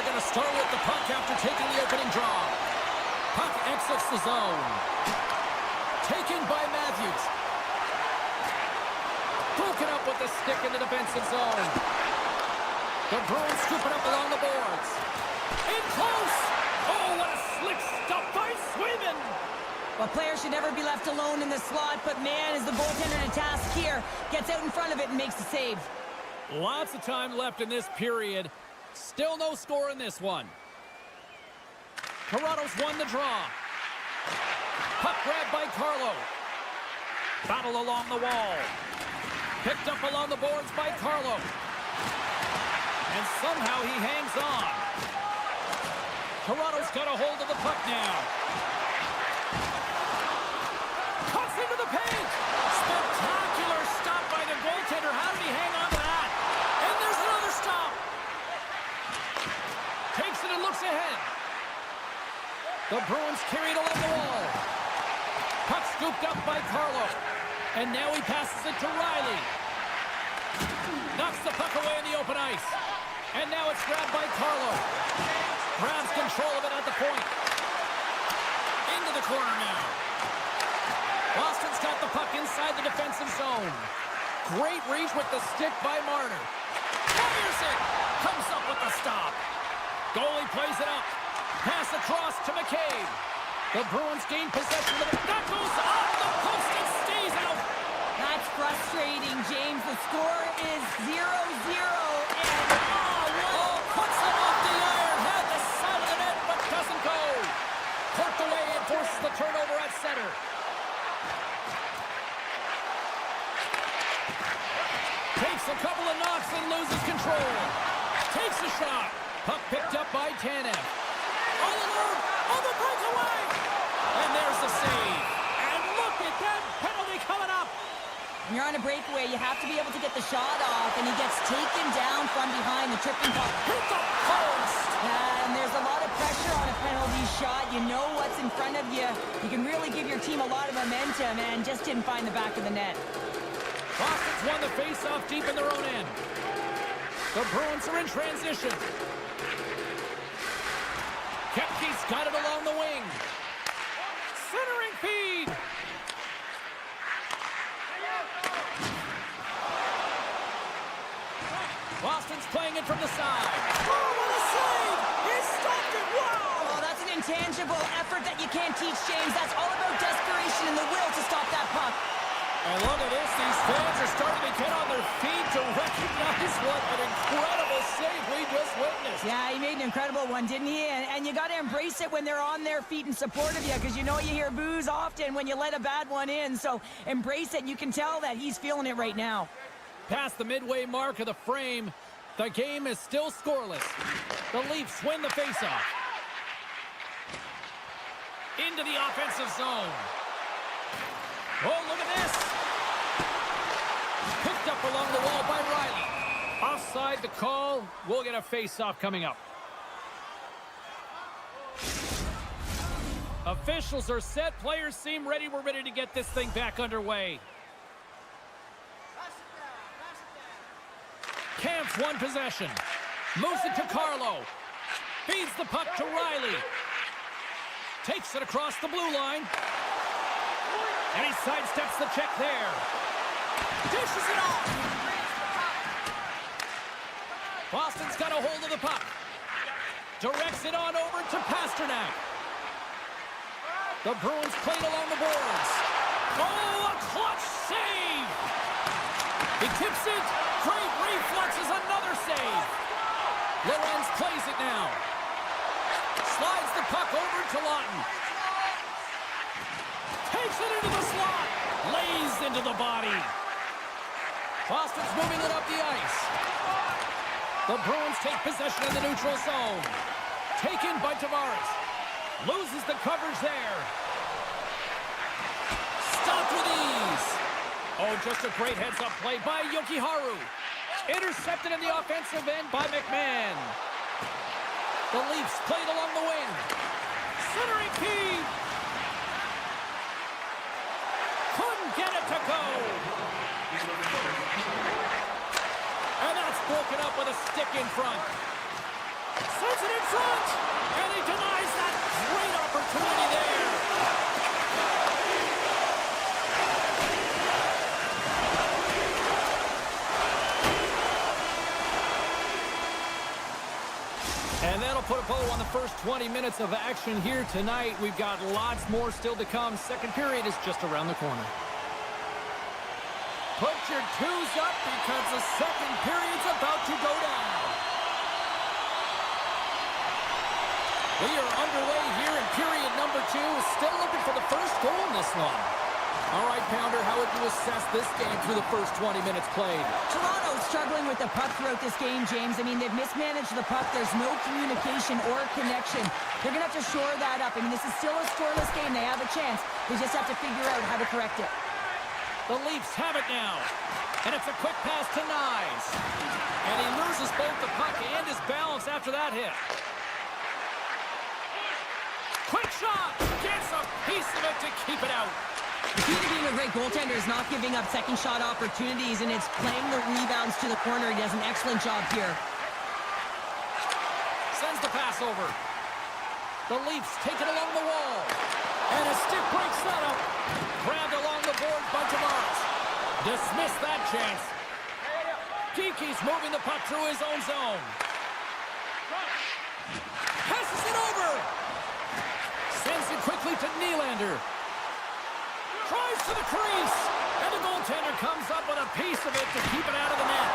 are going to start with the puck after taking the opening draw. Puck exits the zone. Taken by Matthews. Broken up with the stick in the defensive zone. The Bruins scoop it up along the boards. In close. Oh, what a slick stop by Swayman. Well, players should never be left alone in the slot, but man, is the goaltender to task here. Gets out in front of it and makes the save. Lots of time left in this period. Still no score in this one. Kratos won the draw. Puck grabbed by Carlo. Battle along the wall. Picked up along the boards by Carlo. And somehow he hangs on. Kratos got a hold of the puck now. Cuts into the paint. Spectacular stop by the goaltender. How did he hang on to that? And there's another stop. Takes it and looks ahead. The Bruins carried along the wall. Puck scooped up by Carlo. And now he passes it to Riley. Knocks the puck away in the open ice. And now it's grabbed by Carlo. Grabs control of it at the point. Into the corner now. Boston's got the puck inside the defensive zone. Great reach with the stick by Marner. Fires it. Comes up with the stop. Goalie plays it up. Pass across to McCabe. The Bruins gain possession of it. That goes off the post and stays out. That's frustrating, James. The score is 0-0. And Puts it off the iron. Had the side of the net, but doesn't go. Poked away and forces the turnover at center. Takes a couple of knocks and loses control. Takes a shot. Puck picked up by Tanev. All alone on the breakaway. And there's the save. And look at that penalty coming up. when you're on a breakaway, you have to be able to get the shot off, and he gets taken down from behind the tripping puck. Hit the post! And there's a lot of pressure on a penalty shot. You know what's in front of you. You can really give your team a lot of momentum, and just didn't find the back of the net. Boston's won the face-off deep in their own end. The Bruins are in transition. Kepke's got it along the wing. Centering feed. Boston's playing it from the side. Oh, what a save! He stopped it! Wow! Oh, that's an intangible effort that you can't teach, James. That's all about desperation and the will to stop that puck. And look at this. These fans are starting to get on their feet to recognize what an incredible save we just witnessed. Yeah, he made an incredible one, didn't he? And you got to embrace it when they're on their feet in support of you, because you know you hear boos often when you let a bad one in. So embrace it. You can tell that he's feeling it right now. Past the midway mark of the frame, the game is still scoreless. The Leafs win the faceoff. Into the offensive zone. Oh, look at this. Picked up along the wall by Riley. Offside the call. We'll get a faceoff coming up. Officials are set. Players seem ready. We're ready to get this thing back underway. Camp's won possession. Moves it to Carlo. Feeds the puck to Riley. Takes it across the blue line. And he sidesteps the check there. Dishes it off. Boston's got a hold of the puck. Directs it on over to Pasternak. The Bruins played along the boards. Oh, a clutch save! He tips it. Great reflexes, another save. Lorenz plays it now. Slides the puck over to Lawton. Takes it into the slot. Lays into the body. Boston's moving it up the ice. The Bruins take possession in the neutral zone. Taken by Tavares. Loses the coverage there. Stopped with ease. Oh, just a great heads-up play by Yokiharu. Intercepted in the offensive end by McMahon. The Leafs played along the wing. Centering feed. Couldn't get it to go. And that's broken up with a stick in front. Sends it And that'll put a bow on the first 20 minutes of action here tonight. We've got lots more still to come. Second period is just around the corner. Put your twos up because the second period's about to go down. We are underway here in period number 2. Still looking for the first goal in this one. All right, Pounder, how would you assess this game through the first 20 minutes played? Toronto's struggling with the puck throughout this game, James. I mean, they've mismanaged the puck. There's no communication or connection. They're going to have to shore that up. I mean, this is still a scoreless game. They have a chance. They just have to figure out how to correct it. The Leafs have it now. And it's a quick pass to Nyes. And he loses both the puck and his balance after that hit. Quick shot! Gets a piece of it to keep it out. The key to being a great goaltender is not giving up second shot opportunities, and it's playing the rebounds to the corner. He does an excellent job here. Sends the pass over. The Leafs take it along the wall. And a stick break setup. Grabbed along the boards by Tavares. Dismiss that chance. Geeky's moving the puck through his own zone. Passes it over. Sends it quickly to Nylander. Tries to the crease. And the goaltender comes up with a piece of it to keep it out of the net.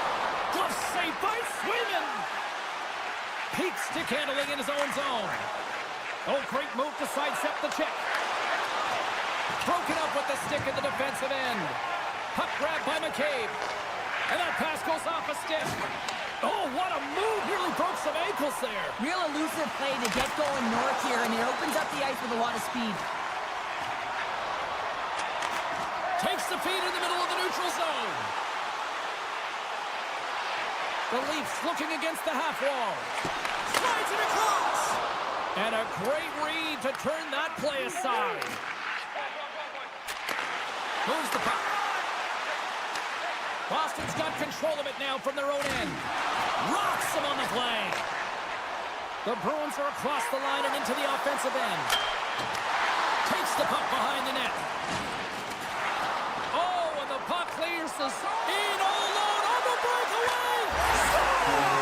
Glove save by Swayman. Peak stick handling in his own zone. Oh, great move to sidestep the check. Broken up with the stick at the defensive end. Puck grab by McCabe. And that pass goes off a stick. Oh, what a move. Nearly broke some ankles there. Real elusive play to get going north here, and it opens up the ice with a lot of speed. Takes the feed in the middle of the neutral zone. The Leafs looking against the half wall. Slides it across. And a great read to turn that play aside. Moves the puck. Boston's got control of it now from their own end. Rocks him on the play. The Bruins are across the line and into the offensive end. Takes the puck behind the net. Oh, and the puck clears the in all alone on the breakaway. Scores!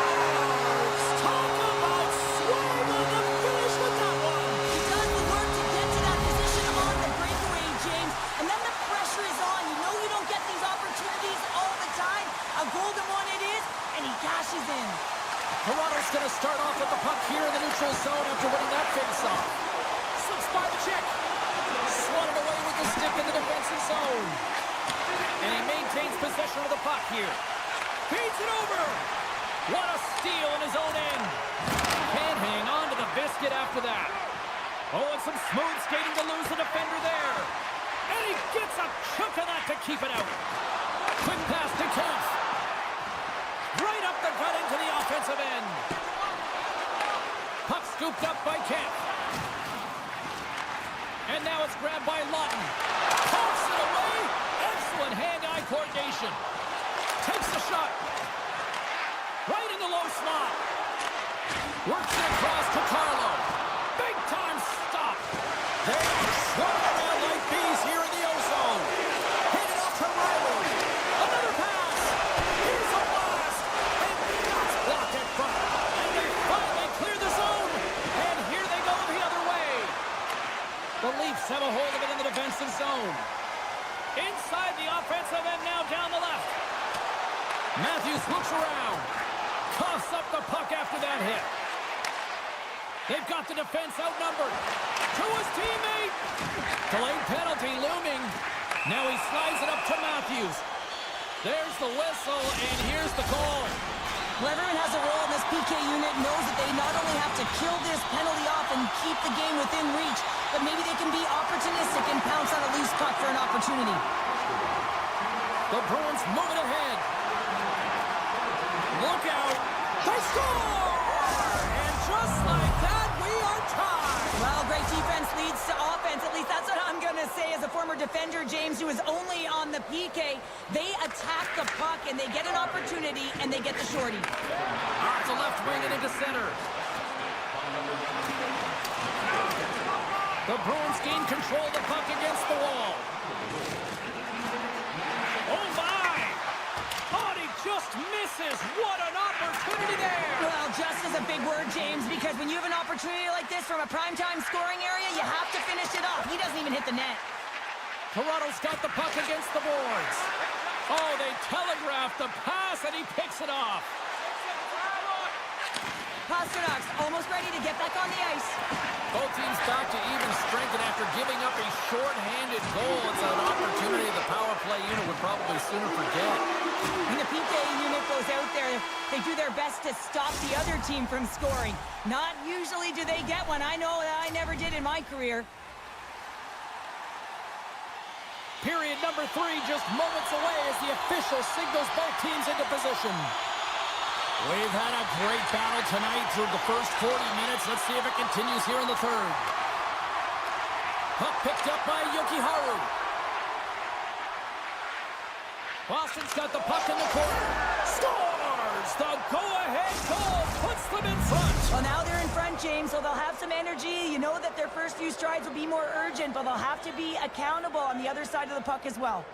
Talk about swinging the finish with that one. He does the work to get to that position on the breakaway, James. And then the pressure is on. You know you don't get these opportunities all the time. A golden one it is, and he cashes in. Toronto's going to start off with the puck here in the neutral zone after winning that face-off. Slips by the check. Swatted away with the stick in the defensive zone. And he maintains possession of the puck here. Feeds it over. What a steal in his own end. Can't hang on to the biscuit after that. Oh, and some smooth skating to lose the defender there. And he gets a chunk of that to keep it out. Quick pass to Kempf. Right up the gut into the offensive end. Puck scooped up by Kempf. And now it's grabbed by Lawton. Pumps it away. Excellent hand-eye coordination. Takes the shot. Right in the low slot. Works it across to Carlo. Big-time stop. They're swarming around like bees here in the O-zone. Handed off to Riley. Another pass. Here's a blast. And that's blocked in front. And they finally clear the zone. And here they go the other way. The Leafs have a hold of it in the defensive zone. Inside the offensive end now down the left. Matthews looks around. Coughs up the puck after that hit. They've got the defense outnumbered. To his teammate. Delayed penalty looming. Now he slides it up to Matthews. There's the whistle, and here's the call. Well, everyone has a role in this PK unit, knows that they not only have to kill this penalty off and keep the game within reach, but maybe they can be opportunistic and pounce on a loose puck for an opportunity. The Bruins moving ahead. Look out. They score! And just like that, we are tied. Well, great defense leads to offense. At least that's what I'm going to say as a former defender, James, who was only on the PK. They attack the puck, and they get an opportunity, and they get the shorty. Off the left wing and into center. The Bruins gain control of the puck against the wall. Oh, my! Oh, and he just misses. What an opportunity there! Well, just as is a big word, James, because when you have an opportunity like this from a primetime scoring area, you have to finish it off. He doesn't even hit the net. Toronto's got the puck against the boards. Oh, they telegraphed the pass, and he picks it off. Pasternak's almost ready to get back on the ice. Both teams back to even strength, and after giving up a short-handed goal, it's an opportunity the power play unit would probably sooner forget. When the PK unit goes out there, they do their best to stop the other team from scoring. Not usually do they get one. I know that I never did in my career. Period number 3 just moments away as the official signals both teams into position. We've had a great battle tonight through the first 40 minutes. Let's see if it continues here in the third. Puck picked up by Yokiharu. Boston's got the puck in the corner. Scores! The go-ahead goal puts them in front. Well, now they're in front, James, so they'll have some energy. You know that their first few strides will be more urgent, but they'll have to be accountable on the other side of the puck as well.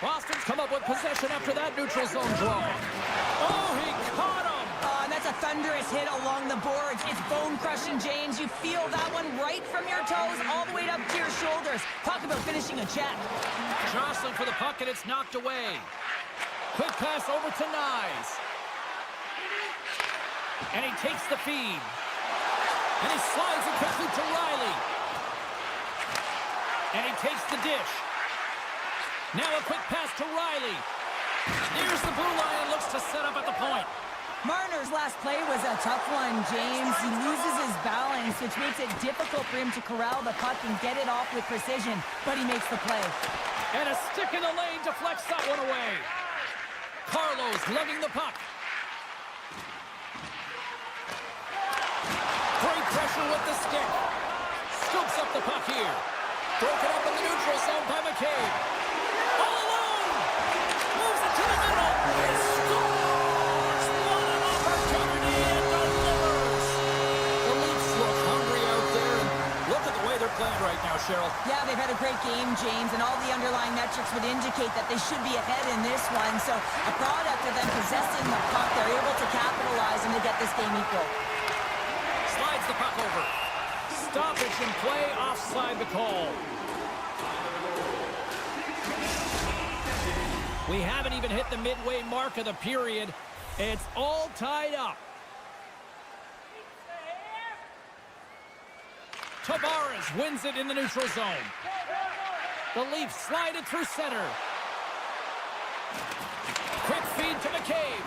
Boston's come up with possession after that neutral zone draw. Oh, he caught him! And that's a thunderous hit along the boards. It's bone-crushing, James. You feel that one right from your toes all the way up to your shoulders. Talk about finishing a check. Jostling for the puck, and it's knocked away. Quick pass over to Nyes. And he takes the feed. And he slides it quickly to Riley. And he takes the dish. Now a quick pass to Riley. Here's the blue line, looks to set up at the point. Marner's last play was a tough one, James. He loses his balance, which makes it difficult for him to corral the puck and get it off with precision, but he makes the play. And a stick in the lane deflects that one away. Carlos lugging the puck. Great pressure with the stick. Scoops up the puck here. Broken up in the neutral zone by McCabe. All alone! Moves it to the middle! Scores! What an opportunity and delivers! The Leafs look hungry out there, and look at the way they're playing right now, Cheryl. Yeah, they've had a great game, James, and all the underlying metrics would indicate that they should be ahead in this one. So a product of them possessing the puck, they're able to capitalize and to get this game equal. Slides the puck over. Stoppage in play, offside the call. We haven't even hit the midway mark of the period. It's all tied up. Tavares wins it in the neutral zone. The Leafs slide it through center. Quick feed to McCabe.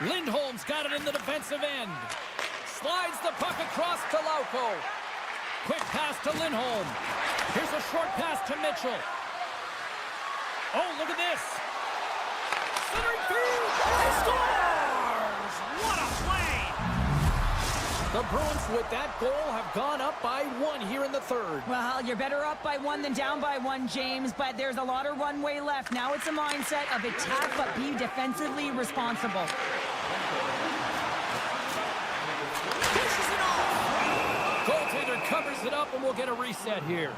Lindholm's got it in the defensive end. Slides the puck across to Lauko. Quick pass to Lindholm. Here's a short pass to Mitchell. Oh, look at this. Centering through. He scores! What a play! The Bruins, with that goal, have gone up by 1 here in the third. Well, you're better up by 1 than down by 1, James, but there's a lot of runway left. Now it's a mindset of attack, but be defensively responsible. Pushes it off! Goaltender covers it up, and we'll get a reset here.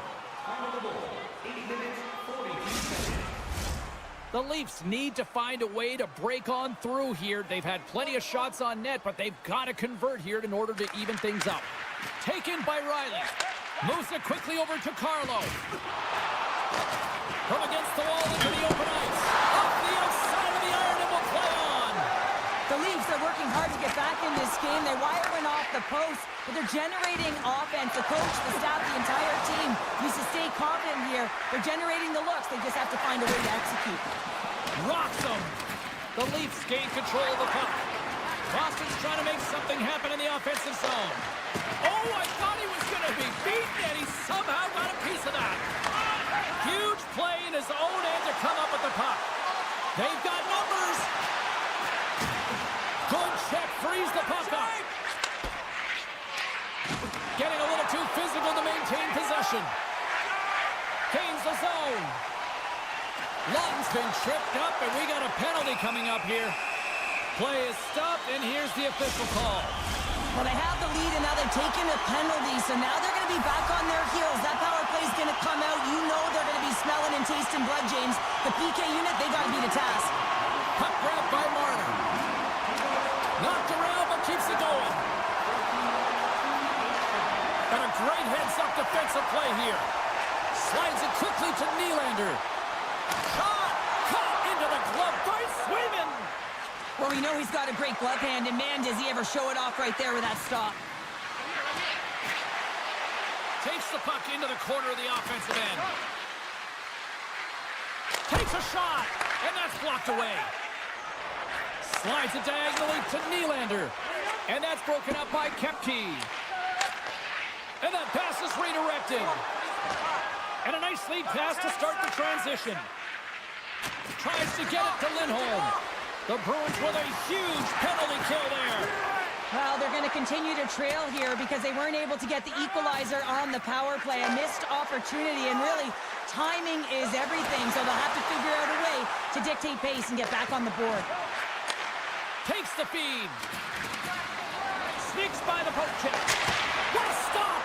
The Leafs need to find a way to break on through here. They've had plenty of shots on net, but they've got to convert here in order to even things up. Taken by Riley. Moves it quickly over to Carlo. From against the wall into the open ice. Off the outside of the iron, and will play on. The Leafs are working hard to get back in this game. They wire one off the post, but they're generating offense. The coach, the staff, the entire team needs to stay confident here. They're generating the looks. They just have to find a way to execute. Rocks them. The Leafs gain control of the puck. Boston's trying to make something happen in the offensive zone. Oh, I thought he was going to be beaten, and he somehow got a piece of that. Huge play in his own end to come up with the puck. They've got numbers. Good check, frees the puck up. Getting a little too physical to maintain possession. Gains the zone. Lawton's been tripped up, and we got a penalty coming up here. Play is stopped, and here's the official call. Well, they have the lead, and now they've taken a penalty, so now they're going to be back on their heels. That power play is going to come out. You know they're going to be smelling and tasting blood, James. The PK unit, they got to be the task. Puck grabbed by Marner. And a great heads-up defensive play here. Slides it quickly to Nylander. Shot! Caught into the glove by Swayman. Well, we know he's got a great glove hand, and man, does he ever show it off right there with that stop. Takes the puck into the corner of the offensive end. Takes a shot, and that's blocked away. Slides it diagonally to Nylander. And that's broken up by Kepke. And that pass is redirected. And a nice lead pass to start the transition. Tries to get it to Lindholm. The Bruins with a huge penalty kill there. Well, they're going to continue to trail here because they weren't able to get the equalizer on the power play. A missed opportunity, and really, timing is everything, so they'll have to figure out a way to dictate pace and get back on the board. Takes the feed. Sneaks by the poke check. What a stop!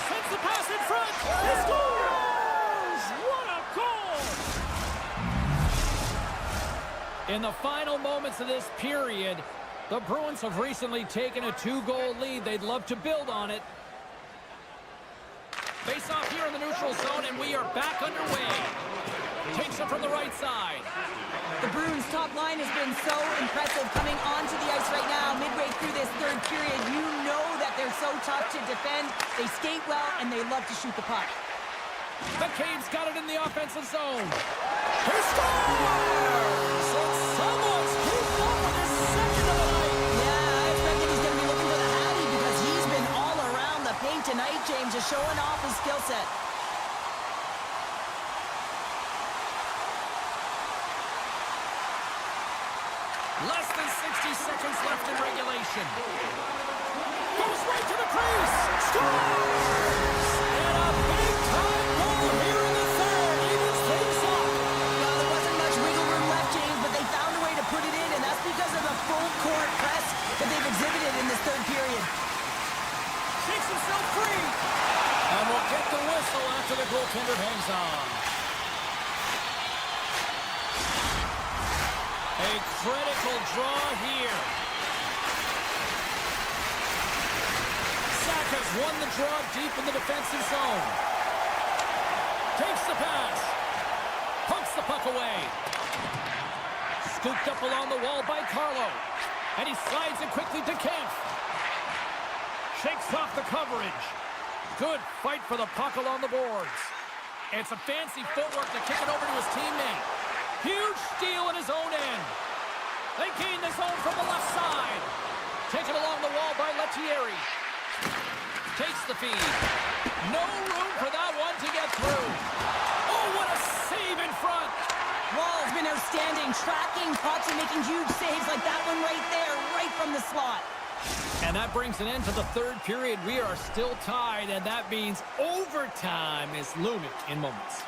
Sends the pass in front. He scores! What a goal! In the final moments of this period, the Bruins have recently taken a 2-goal lead. They'd love to build on it. Face off here in the neutral zone, and we are back underway. Takes it from the right side. The Bruins' top line has been so impressive coming onto the ice right now. Midway through this third period, you know that they're so tough to defend. They skate well, and they love to shoot the puck. McCabe's got it in the offensive zone. He scores! And someone's hooked up with his second of the night. Yeah, I expect that he's going to be looking for the Hattie because he's been all around the paint tonight, James, just showing off his skill set. Less than 60 seconds left in regulation. Goes right to the crease. Scores! And a big-time goal here in the third. Evens things up. Well, there wasn't much wiggle room left, James, but they found a way to put it in, and that's because of the full-court press that they've exhibited in this third period. Shakes himself free. And we'll get the whistle after the goaltender hangs on. A critical draw here. Sack has won the draw deep in the defensive zone. Takes the pass. Pumps the puck away. Scooped up along the wall by Carlo. And he slides it quickly to Kemp. Shakes off the coverage. Good fight for the puck along the boards. And some fancy footwork to kick it over to his teammate. Huge steal in his own end. They gain the zone from the left side. Taken along the wall by Lettieri. Takes the feed. No room for that one to get through. Oh, what a save in front. Wall's been outstanding, tracking pucks and making huge saves like that one right there, right from the slot. And that brings an end to the third period. We are still tied, and that means overtime is looming in moments.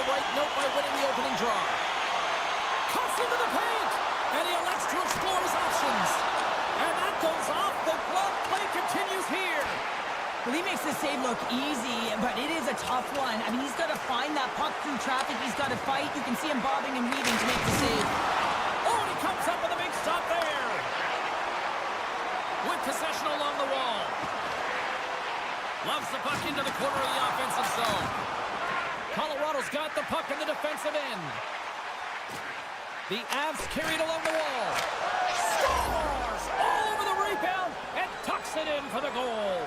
right note by winning the opening draw. Cuts into the paint, and he elects to explore his options. And that goes off. The glove play continues here. Well, he makes the save look easy, but it is a tough one. I mean, he's got to find that puck through traffic. He's got to fight. You can see him bobbing and weaving to make the save. Oh, and he comes up with a big stop there. With possession along the wall. Loves the puck into the corner of the offensive zone. Colorado's got the puck in the defensive end. The Avs carried along the wall. Scores! All over the rebound and tucks it in for the goal.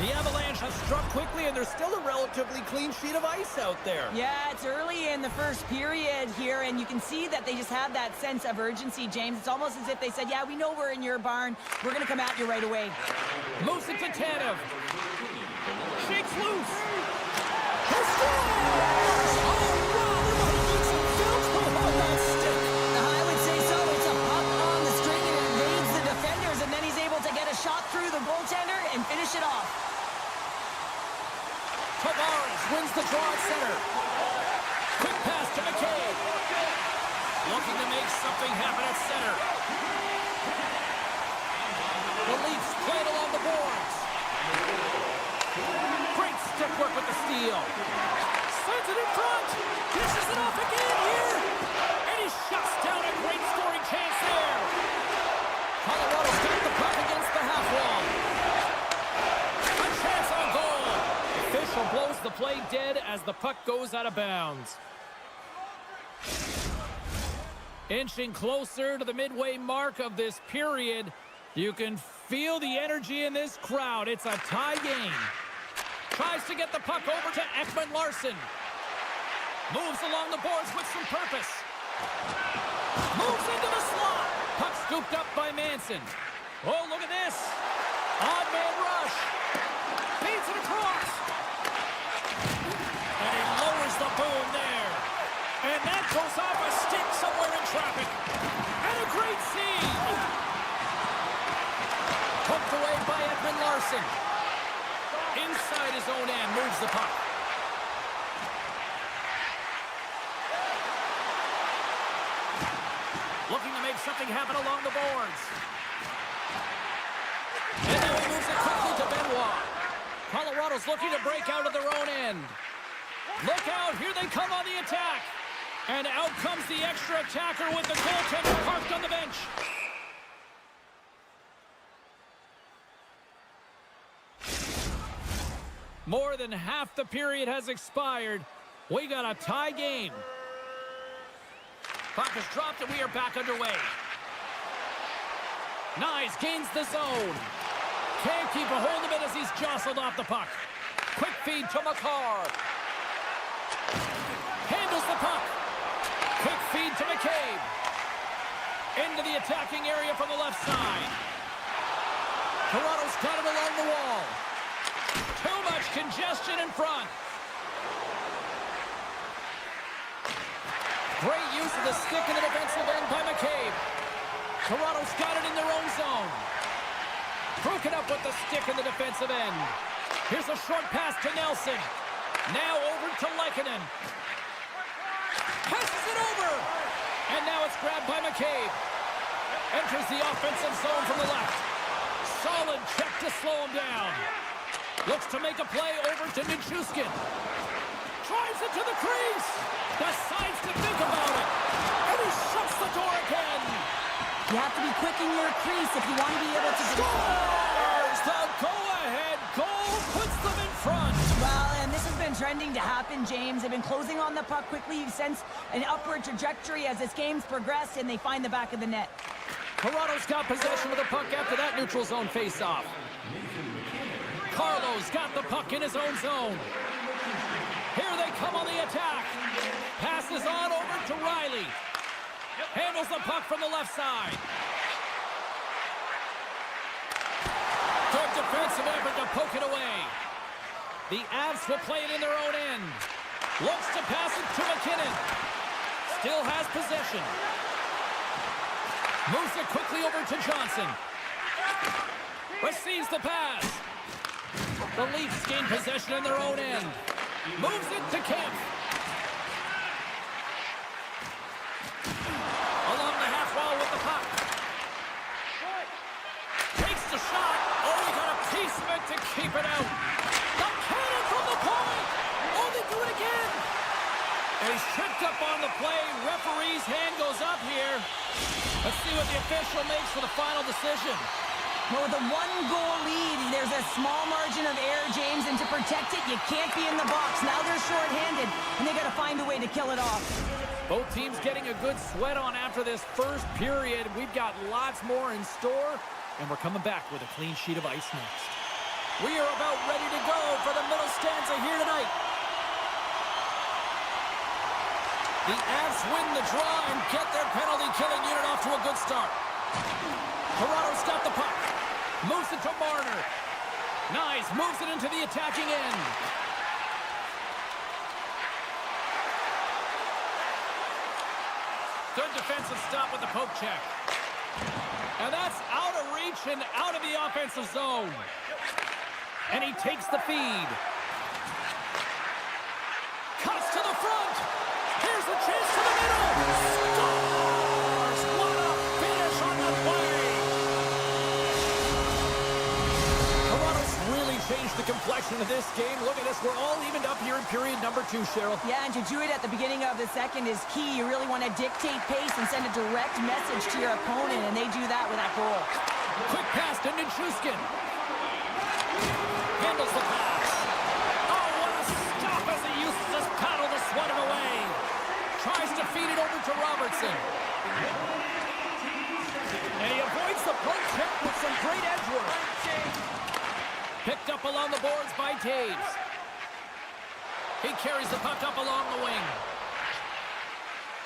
The Avalanche have struck quickly, and there's still a relatively clean sheet of ice out there. Yeah, it's early in the first period here, and you can see that they just have that sense of urgency, James. It's almost as if they said, yeah, we know we're in your barn. We're going to come at you right away. Moves it to Tanev. Shakes loose. He scores! Oh, wow, there might have been some filter on that stick. I would say so. It's a puck on the string, and it evades the defenders, and then he's able to get a shot through the goaltender and finish it off. Tavares wins the draw at center. Quick pass to McCabe. Looking to make something happen at center. The Leafs play it along the boards. Great stick work with the steal. Sends it in front. Dishes it off again here. And he shuts down a great scoring chance there. Colorado's got the puck against the half wall. A chance on goal. Official blows the play dead as the puck goes out of bounds. Inching closer to the midway mark of this period. You can feel the energy in this crowd. It's a tie game. Tries to get the puck over to Ekman Larsson. Moves along the boards with some purpose. Moves into the slot. Puck scooped up by Manson. Oh, look at this. Odd man rush. Feeds it across. And he lowers the boom there. And that goes off a stick somewhere in traffic. And a great save. Poked away by Ekman Larsson. Inside his own end, moves the puck. Looking to make something happen along the boards. And now he moves it quickly to Benoit. Colorado's looking to break out of their own end. Look out, here they come on the attack. And out comes the extra attacker with the goaltender parked on the bench. More than half the period has expired. We got a tie game. Puck is dropped and we are back underway. Nyes gains the zone. Can't keep a hold of it as he's jostled off the puck. Quick feed to Makar. Handles the puck. Quick feed to McCabe. Into the attacking area from the left side. Toronto's got it along the wall. Too much congestion in front. Great use of the stick in the defensive end by McCabe. Toronto's got it in their own zone. Broken up with the stick in the defensive end. Here's a short pass to Nelson. Now over to Lehkonen. Passes it over. And now it's grabbed by McCabe. Enters the offensive zone from the left. Solid check to slow him down. Looks to make a play over to Nichushkin. Drives it to the crease. Decides to think about it. And he shuts the door again. You have to be quick in your crease if you want to be able to... Scores! The go-ahead goal puts them in front. Well, and this has been trending to happen, James. They've been closing on the puck quickly. You sense an upward trajectory as this game's progressed, and they find the back of the net. Toronto's got possession of the puck after that neutral zone face-off. Carlo's got the puck in his own zone. Here they come on the attack. Passes on over to Riley. Handles the puck from the left side. Good defensive effort to poke it away. The Avs will play it in their own end. Looks to pass it to McKinnon. Still has possession. Moves it quickly over to Johnson. Receives the pass. The Leafs gain possession in their own end. Moves it to Kemp. Along the half wall with the puck. Takes the shot. Oh, he got a piece of it to keep it out. The cannon from the point. Oh, they do it again. And he's tripped up on the play. Referee's hand goes up here. Let's see what the official makes for the final decision. Well, with a one-goal lead, there's a small margin of error, James, and to protect it, you can't be in the box. Now they're shorthanded, and they got to find a way to kill it off. Both teams getting a good sweat on after this first period. We've got lots more in store, and we're coming back with a clean sheet of ice next. We are about ready to go for the middle stanza here tonight. The Avs win the draw and get their penalty-killing unit off to a good start. Toronto's got the puck. Moves it to Marner. Nice. Moves it into the attacking end. Good defensive stop with the poke check. And that's out of reach and out of the offensive zone. And he takes the feed. Cuts to the front. Here's a chance to the middle. Scores! What a finish on the play. Toronto's really changed the complexion of this game. Look at this. We're all evened up here in period number 2, Cheryl. Yeah, and to do it at the beginning of the second is key. You really want to dictate pace and send a direct message to your opponent, and they do that with that goal. Quick pass to Nichushkin. Handles the pass. Oh, what a stop as he uses his paddle to swat it away. Tries to feed it over to Robertson. And he avoids the poke check with some great edge work. Picked up along the boards by Taves. He carries the puck up along the wing.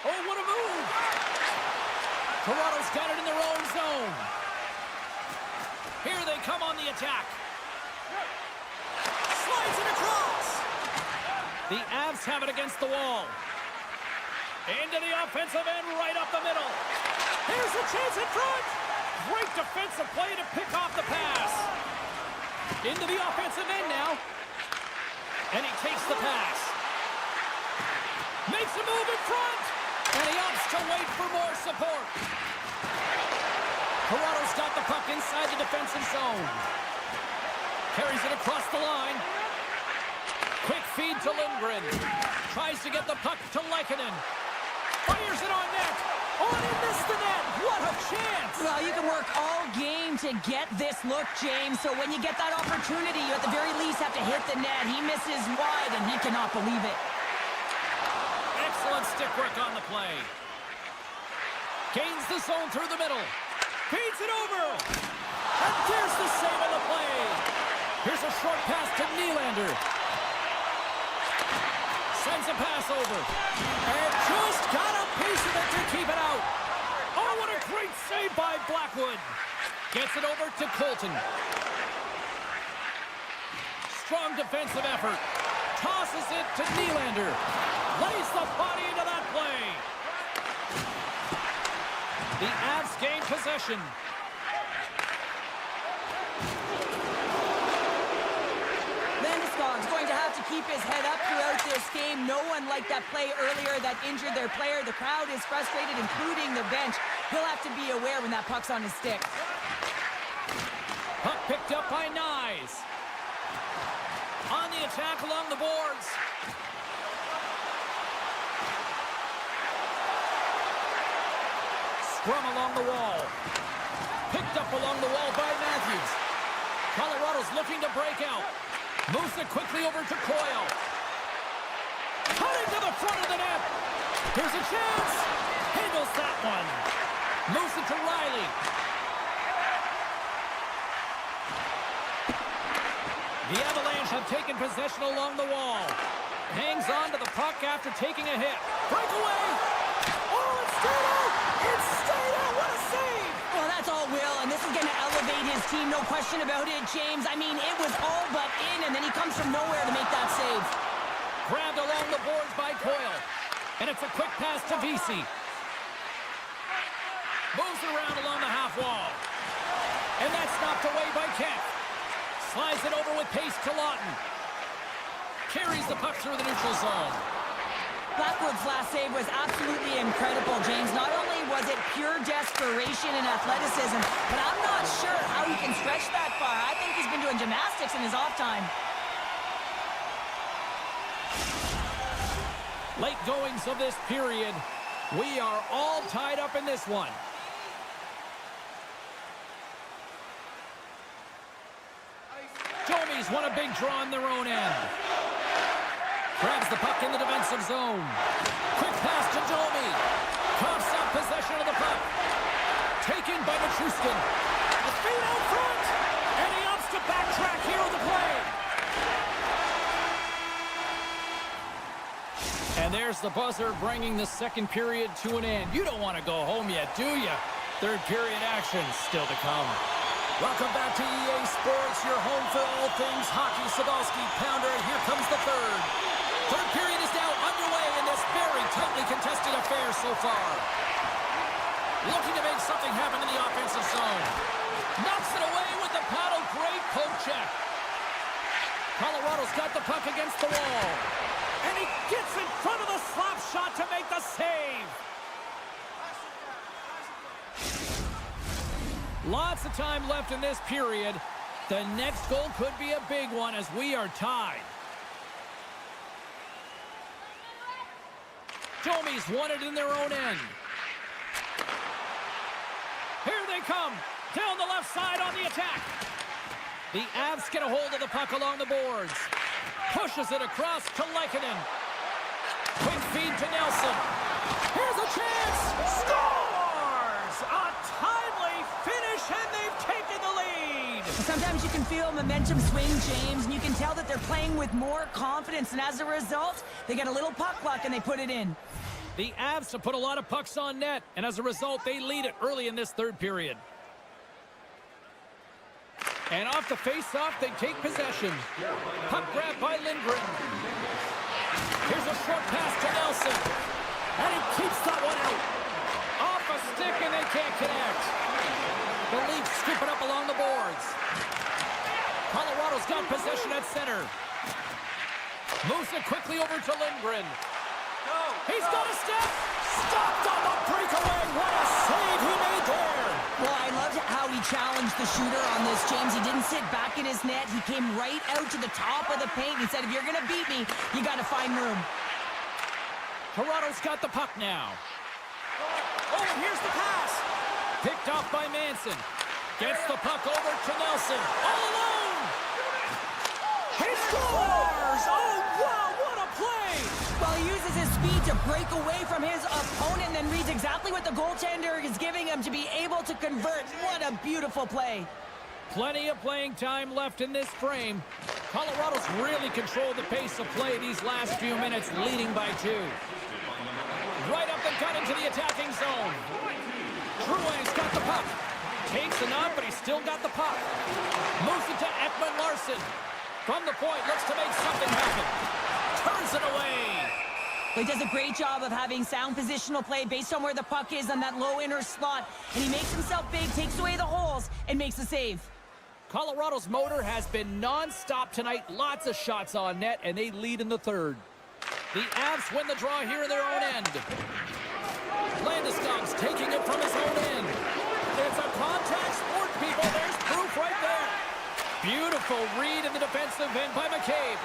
Oh, what a move! Toronto's got it in their own zone. Here they come on the attack. Slides it across. The Avs have it against the wall. Into the offensive end, right up the middle. Here's a chance in front. Great defensive play to pick off the pass. Into the offensive end now. And he takes the pass. Makes a move in front. And he opts to wait for more support. Toronto's got the puck inside the defensive zone. Carries it across the line. Quick feed to Lindgren. Tries to get the puck to Lehkonen. Fires it on net. Oh, and he missed the net. What a chance. Well, you can work all game to get this look, James. So when you get that opportunity, you at the very least have to hit the net. He misses wide, and he cannot believe it. Excellent stick work on the play. Gains the zone through the middle. Feeds it over. And there's the save on the play. Here's a short pass to Nylander. Sends a pass over. And just got a piece of it to keep it out. Oh, what a great save by Blackwood. Gets it over to Colton. Strong defensive effort. Tosses it to Nylander. Lays the body into that play. The Avs gain possession. Landeskog's going to have to keep his head up throughout this game. No one liked that play earlier that injured their player. The crowd is frustrated, including the bench. He'll have to be aware when that puck's on his stick. Puck picked up by Nyes. On the attack along the boards. Scrum along the wall. Picked up along the wall by Matthews. Colorado's looking to break out. Moves it quickly over to Coyle. Cutting to the front of the net. Here's a chance. Handles that one. Moves it to Riley. The Avalanche have taken possession along the wall. Hangs on to the puck after taking a hit. Breakaway. Oh, it's stayed out. It's stayed out. What a save. Well, that's all Will, and this is going to elevate his team, no question about it, James. I mean, it was all but in, and then he comes from nowhere to make that save. Grabbed along the boards by Coyle. And it's a quick pass to Vesey. Moves it around along the half wall. And that's knocked away by Kemp. Slides it over with pace to Lawton. Carries the puck through the neutral zone. Blackwood's last save was absolutely incredible, James. Not only was it pure desperation and athleticism, but I'm not sure how he can stretch that far. I think he's been doing gymnastics in his off time. Late goings of this period. We are all tied up in this one. Domi's won a big draw in their own end. Grabs the puck in the defensive zone. Quick pass to Domi. Coughs up possession of the puck. Taken by Matruskin. A feed out front. And he opts to backtrack here on the play. And there's the buzzer bringing the second period to an end. You don't want to go home yet, do you? Third period action still to come. Welcome back to EA Sports, your home for all things hockey. Sadowski, Pounder, and here comes the third. Third period is now underway in this very tightly contested affair so far. Looking to make something happen in the offensive zone. Knocks it away with the paddle. Great poke check. Colorado's got the puck against the wall. And he gets in front of the slap shot to make the save. Lots of time left in this period. The next goal could be a big one as we are tied. Domi's won it in their own end. Here they come. Down the left side on the attack. The Avs get a hold of the puck along the boards. Pushes it across to Lehkonen. Quick feed to Nelson. Here's a chance. Scores! A timely finish, and they've taken the lead. Sometimes you can feel momentum swing, James, and you can tell that they're playing with more confidence, and as a result, they get a little puck luck and they put it in. The Avs have put a lot of pucks on net, and as a result, they lead it early in this third period. And off the face-off, they take possession. Puck grab by Lindgren. Here's a short pass to Nelson. And he keeps that one out. Off a stick, and they can't connect. The Leafs scoop it up along the boards. Colorado's got possession at center. Moves it quickly over to Lindgren. He's got a step. Stopped on the breakaway. What a save he made there. Well, I loved how he challenged the shooter on this, James. He didn't sit back in his net. He came right out to the top of the paint. He said, if you're going to beat me, you got to find room. Toronto's got the puck now. Oh, and here's the pass. Picked off by Manson. Gets the puck over to Nelson. All alone. He scores! Oh, wow, what a play! Well, he uses his speed to break away from his opponent and then reads exactly what the goaltender is giving him to be able to convert. What a beautiful play. Plenty of playing time left in this frame. Colorado's really controlled the pace of play these last few minutes, leading by 2. Right up the gut into the attacking zone. Drouin's got the puck. Takes a knock, but he's still got the puck. Moves it to Ekman Larsson. From the point, looks to make something happen. Turns it away. He does a great job of having sound positional play based on where the puck is on that low inner slot. And he makes himself big, takes away the holes, and makes the save. Colorado's motor has been non-stop tonight. Lots of shots on net, and they lead in the third. The Avs win the draw here in their own end. Landeskog's taking it from his own end. It's a contact sport, people. There's proof right there. Beautiful read in the defensive end by McCabe.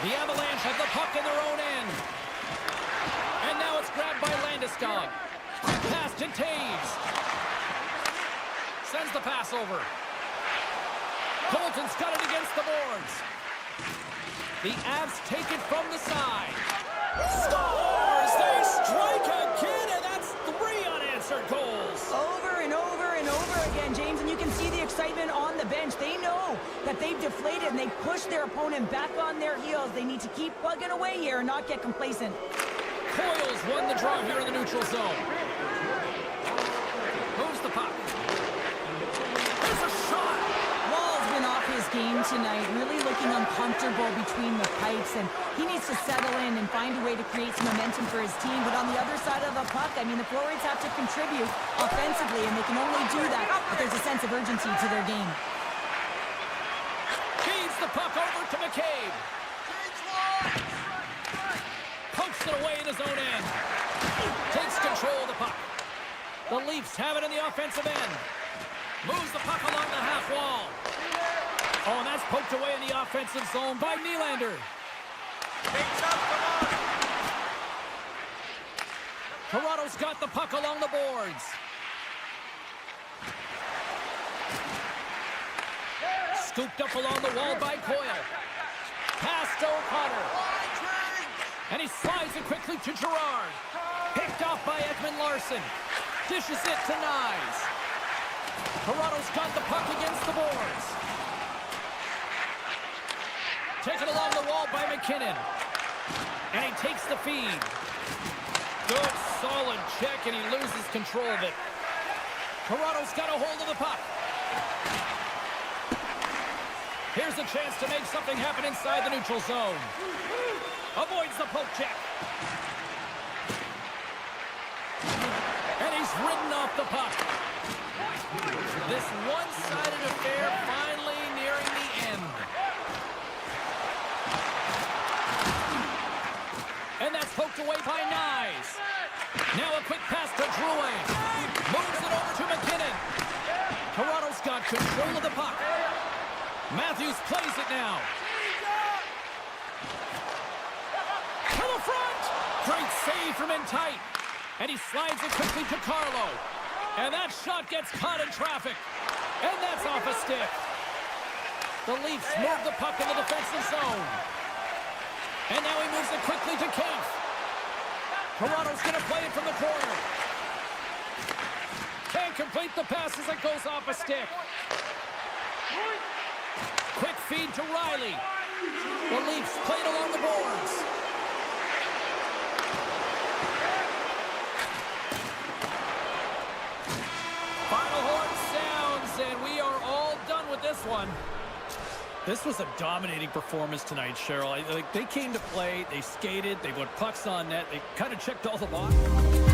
The Avalanche have the puck in their own end. And now it's grabbed by Landeskog. Quick pass to Taves. Sends the pass over. Colton's got it against the boards. The Avs take it from the side. Scores! They strike again, and that's 3 unanswered goals. Over and over and over again, James, and you can see the excitement on the bench. They know that they've deflated, and they push their opponent back on their heels. They need to keep plugging away here and not get complacent. Coyle's won the draw here in the neutral zone. Moves the puck. There's a shot. Wall's been off his game tonight, really looking uncomfortable comfortable between the pipes, and he needs to settle in and find a way to create some momentum for his team. But on the other side of the puck, I mean, the forwards have to contribute offensively, and they can only do that if there's a sense of urgency to their game. Feeds the puck over to McCabe. Pokes it away in his own end. Takes control of the puck. The Leafs have it in the offensive end. Moves the puck along the half wall. Oh, and that's poked away in the offensive zone by Nylander. Toronto's got the puck along the boards. Scooped up along the wall by Coyle. Pass to O'Connor. And he slides it quickly to Girard. Picked off by Edmund Larson. Dishes it to Nyes. Toronto's got the puck against the boards. Taken along the wall by McKinnon. And he takes the feed. Good, solid check, and he loses control of it. Toronto's got a hold of the puck. Here's a chance to make something happen inside the neutral zone. Avoids the poke check. And he's ridden off the puck. This one-sided affair finally nearing the end. And that's poked away by Nyes. Now a quick pass to Drouin. Moves it over to McKinnon. Toronto's got control of the puck. Matthews plays it now. To the front. Great save from in tight. And he slides it quickly to Carlo. And that shot gets caught in traffic. And that's off a stick. The Leafs move the puck in the defensive zone. And now he moves it quickly to Cave. Toronto's going to play it from the corner. Can't complete the pass as it goes off a stick. Quick feed to Riley. The Leafs played along the boards. Final horn sounds, and we are all done with this one. This was a dominating performance tonight, Cheryl. They came to play, they skated, they put pucks on net, they kind of checked all the boxes.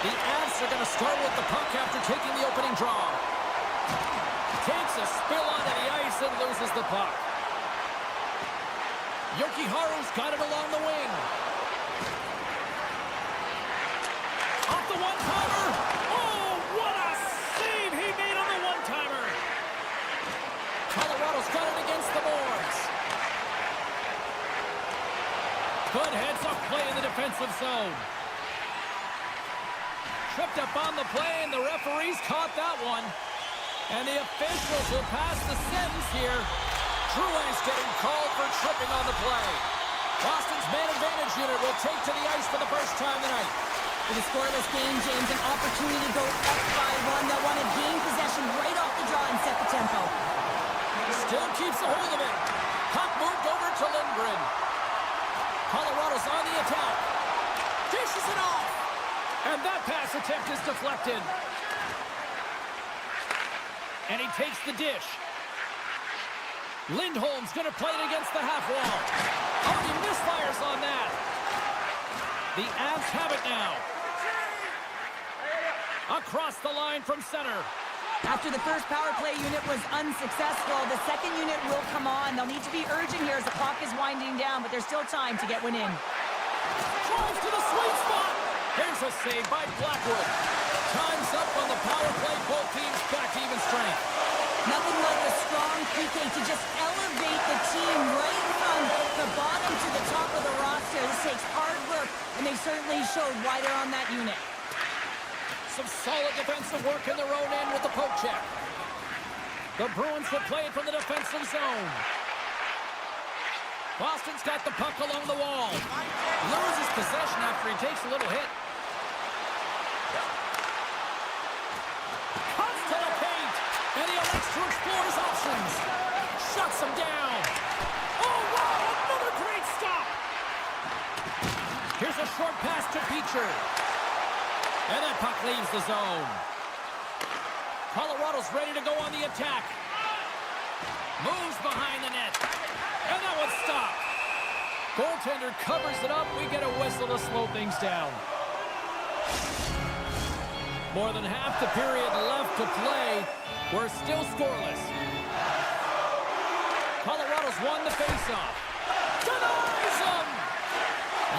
The Avs are going to start with the puck after taking the opening draw. Takes a spill onto the ice and loses the puck. Jokiharju's got it along the wing. Off the one-timer. Oh, what a save he made on the one-timer. Colorado's got it against the boards. Good heads-up play in the defensive zone. Tripped up on the play, and the referees caught that one. And the officials will pass the sentence here. Bruins getting called for tripping on the play. Boston's man advantage unit will take to the ice for the first time tonight. With a scoreless game, James, an opportunity to go up by one. They'll want to gain possession right off the draw and set the tempo. Still keeps a hold of it. Puck moved over to Lindgren. Colorado's on the attack. Dishes it off. And that pass attempt is deflected. And he takes the dish. Lindholm's going to play it against the half wall. Oh, he misfires on that. The Avs have it now. Across the line from center. After the first power play unit was unsuccessful, the second unit will come on. They'll need to be urgent here as the clock is winding down, but there's still time to get one in. Drives to the sweet spot. Here's a save by Blackwood. Time's up on the power play. Both teams back to even strength. Nothing like a strong PK to just elevate the team right from the bottom to the top of the roster. This takes hard work, and they certainly showed why they're on that unit. Some solid defensive work in their own end with the poke check. The Bruins will play it from the defensive zone. Boston's got the puck along the wall. Loses possession after he takes a little hit. Cuts to the paint, and he elects to explore his options. Shuts him down. Oh, wow, another great stop. Here's a short pass to Beecher. And that puck leaves the zone. Colorado's ready to go on the attack. Moves behind the net. And that one's stopped. Goaltender covers it up. We get a whistle to slow things down. More than half the period left to play. We're still scoreless. Colorado's won the faceoff. Denies him!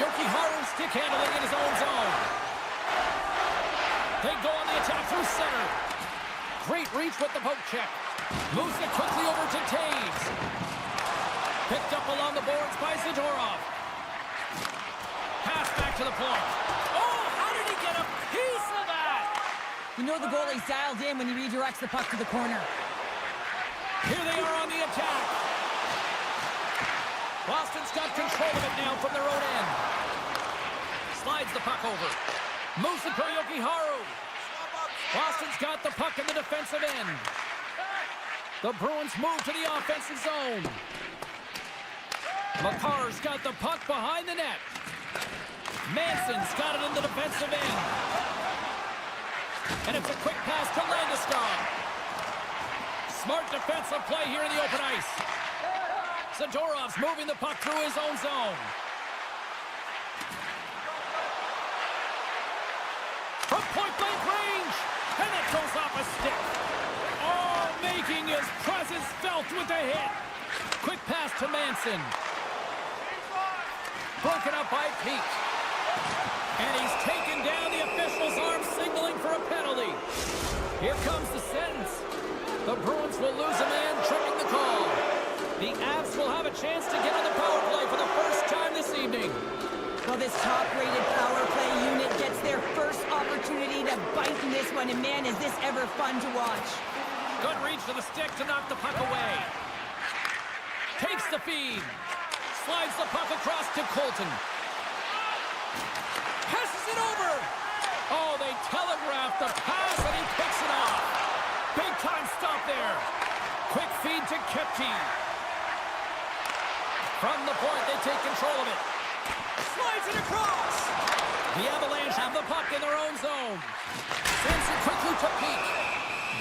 Jokiharju stick handling in his own zone. They go on the attack through center. Great reach with the poke check. Moves it quickly over to Taves. Picked up along the boards by Zadorov. Pass back to the point. Oh, how did he get a piece of that? You know the goalie's dialed in when he redirects the puck to the corner. Here they are on the attack. Boston's got control of it now from their own end. Slides the puck over. Moves it to Jokiharju. Boston's got the puck in the defensive end. The Bruins move to the offensive zone. Makar's got the puck behind the net. Manson's got it in the defensive end. And it's a quick pass to Landeskog. Smart defensive play here in the open ice. Zadorov's moving the puck through his own zone. From point-blank range. And it goes off a stick. Oh, making his presence felt with a hit. Quick pass to Manson. Broken up by Peake. And he's taken down. The official's arm signaling for a penalty. Here comes the sentence. The Bruins will lose a man, tripping the call. The Avs will have a chance to get on the power play for the first time this evening. Well, this top-rated power play unit gets their first opportunity to bite in this one, and man, is this ever fun to watch. Good reach to the stick to knock the puck away. Takes the feed. Slides the puck across to Colton. Passes it over. Oh, they telegraphed the pass, and he picks it off. Big-time stop there. Quick feed to Kepke. From the point, they take control of it. Slides it across. The Avalanche have the puck in their own zone. Sends it quickly to Peake.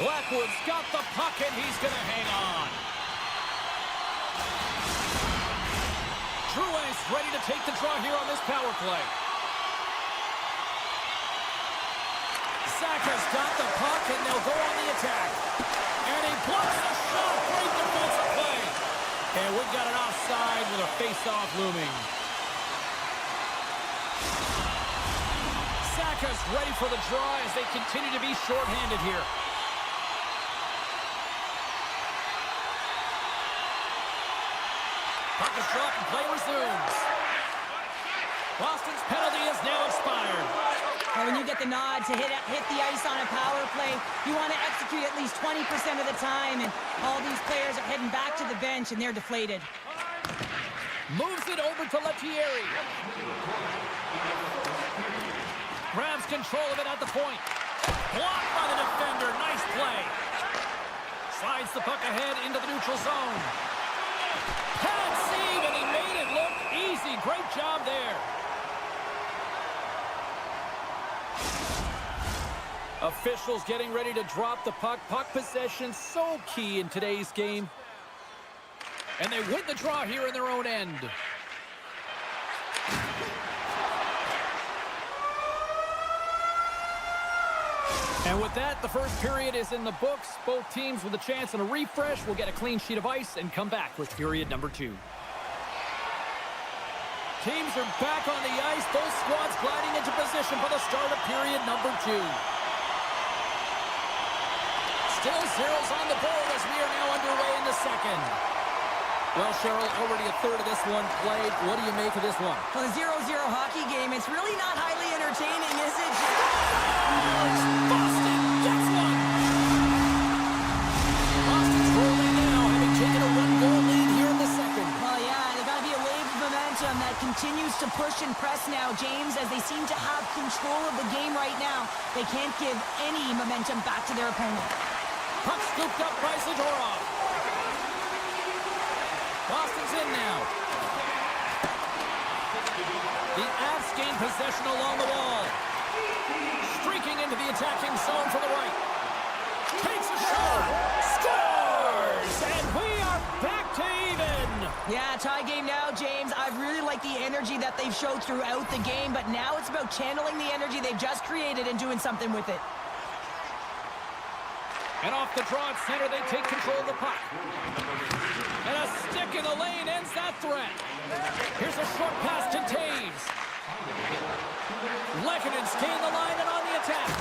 Blackwood's got the puck, and he's going to hang on. Bruins ready to take the draw here on this power play. Saka's got the puck, and they'll go on the attack. And he blocks the shot. Great defensive play. And we've got an offside with a face-off looming. Saka's ready for the draw as they continue to be shorthanded here. Puck is dropped and play resumes. Boston's penalty is now expired. Well, when you get the nod to hit the ice on a power play, you want to execute at least 20% of the time, and all these players are heading back to the bench, and they're deflated. Moves it over to Lettieri. Grabs control of it at the point. Blocked by the defender. Nice play. Slides the puck ahead into the neutral zone. Pad save, and he made it look easy. Great job there. Officials getting ready to drop the puck. Puck possession so key in today's game. And they win the draw here in their own end. And with that, the first period is in the books. Both teams with a chance and a refresh will get a clean sheet of ice and come back with period number 2. Teams are back on the ice. Both squads gliding into position for the start of period number 2. Still zeros on the board as we are now underway in the second. Well, Cheryl, already a third of this one played. What do you make of this one? Well, a 0-0 hockey game, it's really not highly entertaining, is it? Boston gets one! Boston's rolling now, having taken a 1-goal lead here in the second. Well, yeah, they got to be a wave of momentum that continues to push and press now, James, as they seem to have control of the game right now. They can't give any momentum back to their opponent. Puck scooped up by Zadorov. Boston's in now. The Avs gain possession along the wall. Streaking into the attacking zone for the right. Takes a shot. Scores! And we are back to even. Yeah, tie game now, James. I really like the energy that they've showed throughout the game, but now it's about channeling the energy they've just created and doing something with it. And off the draw at center, they take control of the puck. And a stick in the lane ends that threat. Here's a short pass to Taves. Lekkonen's gained the line and on the attack.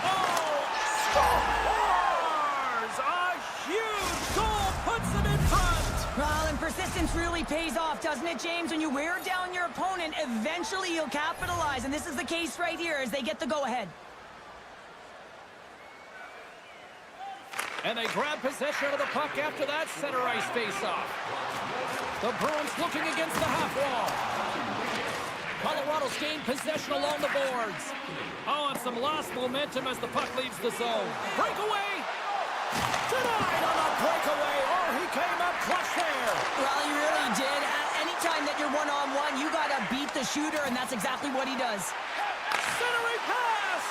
Oh, scores! A huge goal puts them in front. Well, and persistence really pays off, doesn't it, James? When you wear down your opponent, eventually you'll capitalize. And this is the case right here as they get the go-ahead. And they grab possession of the puck after that center ice face-off. The Bruins looking against the half wall. Colorado's gained possession along the boards. Oh, and some lost momentum as the puck leaves the zone. Breakaway! Denied on a breakaway. Oh, he came up clutch there. Well, he really did. Anytime that you're one-on-one, you got to beat the shooter, and that's exactly what he does. Centering pass!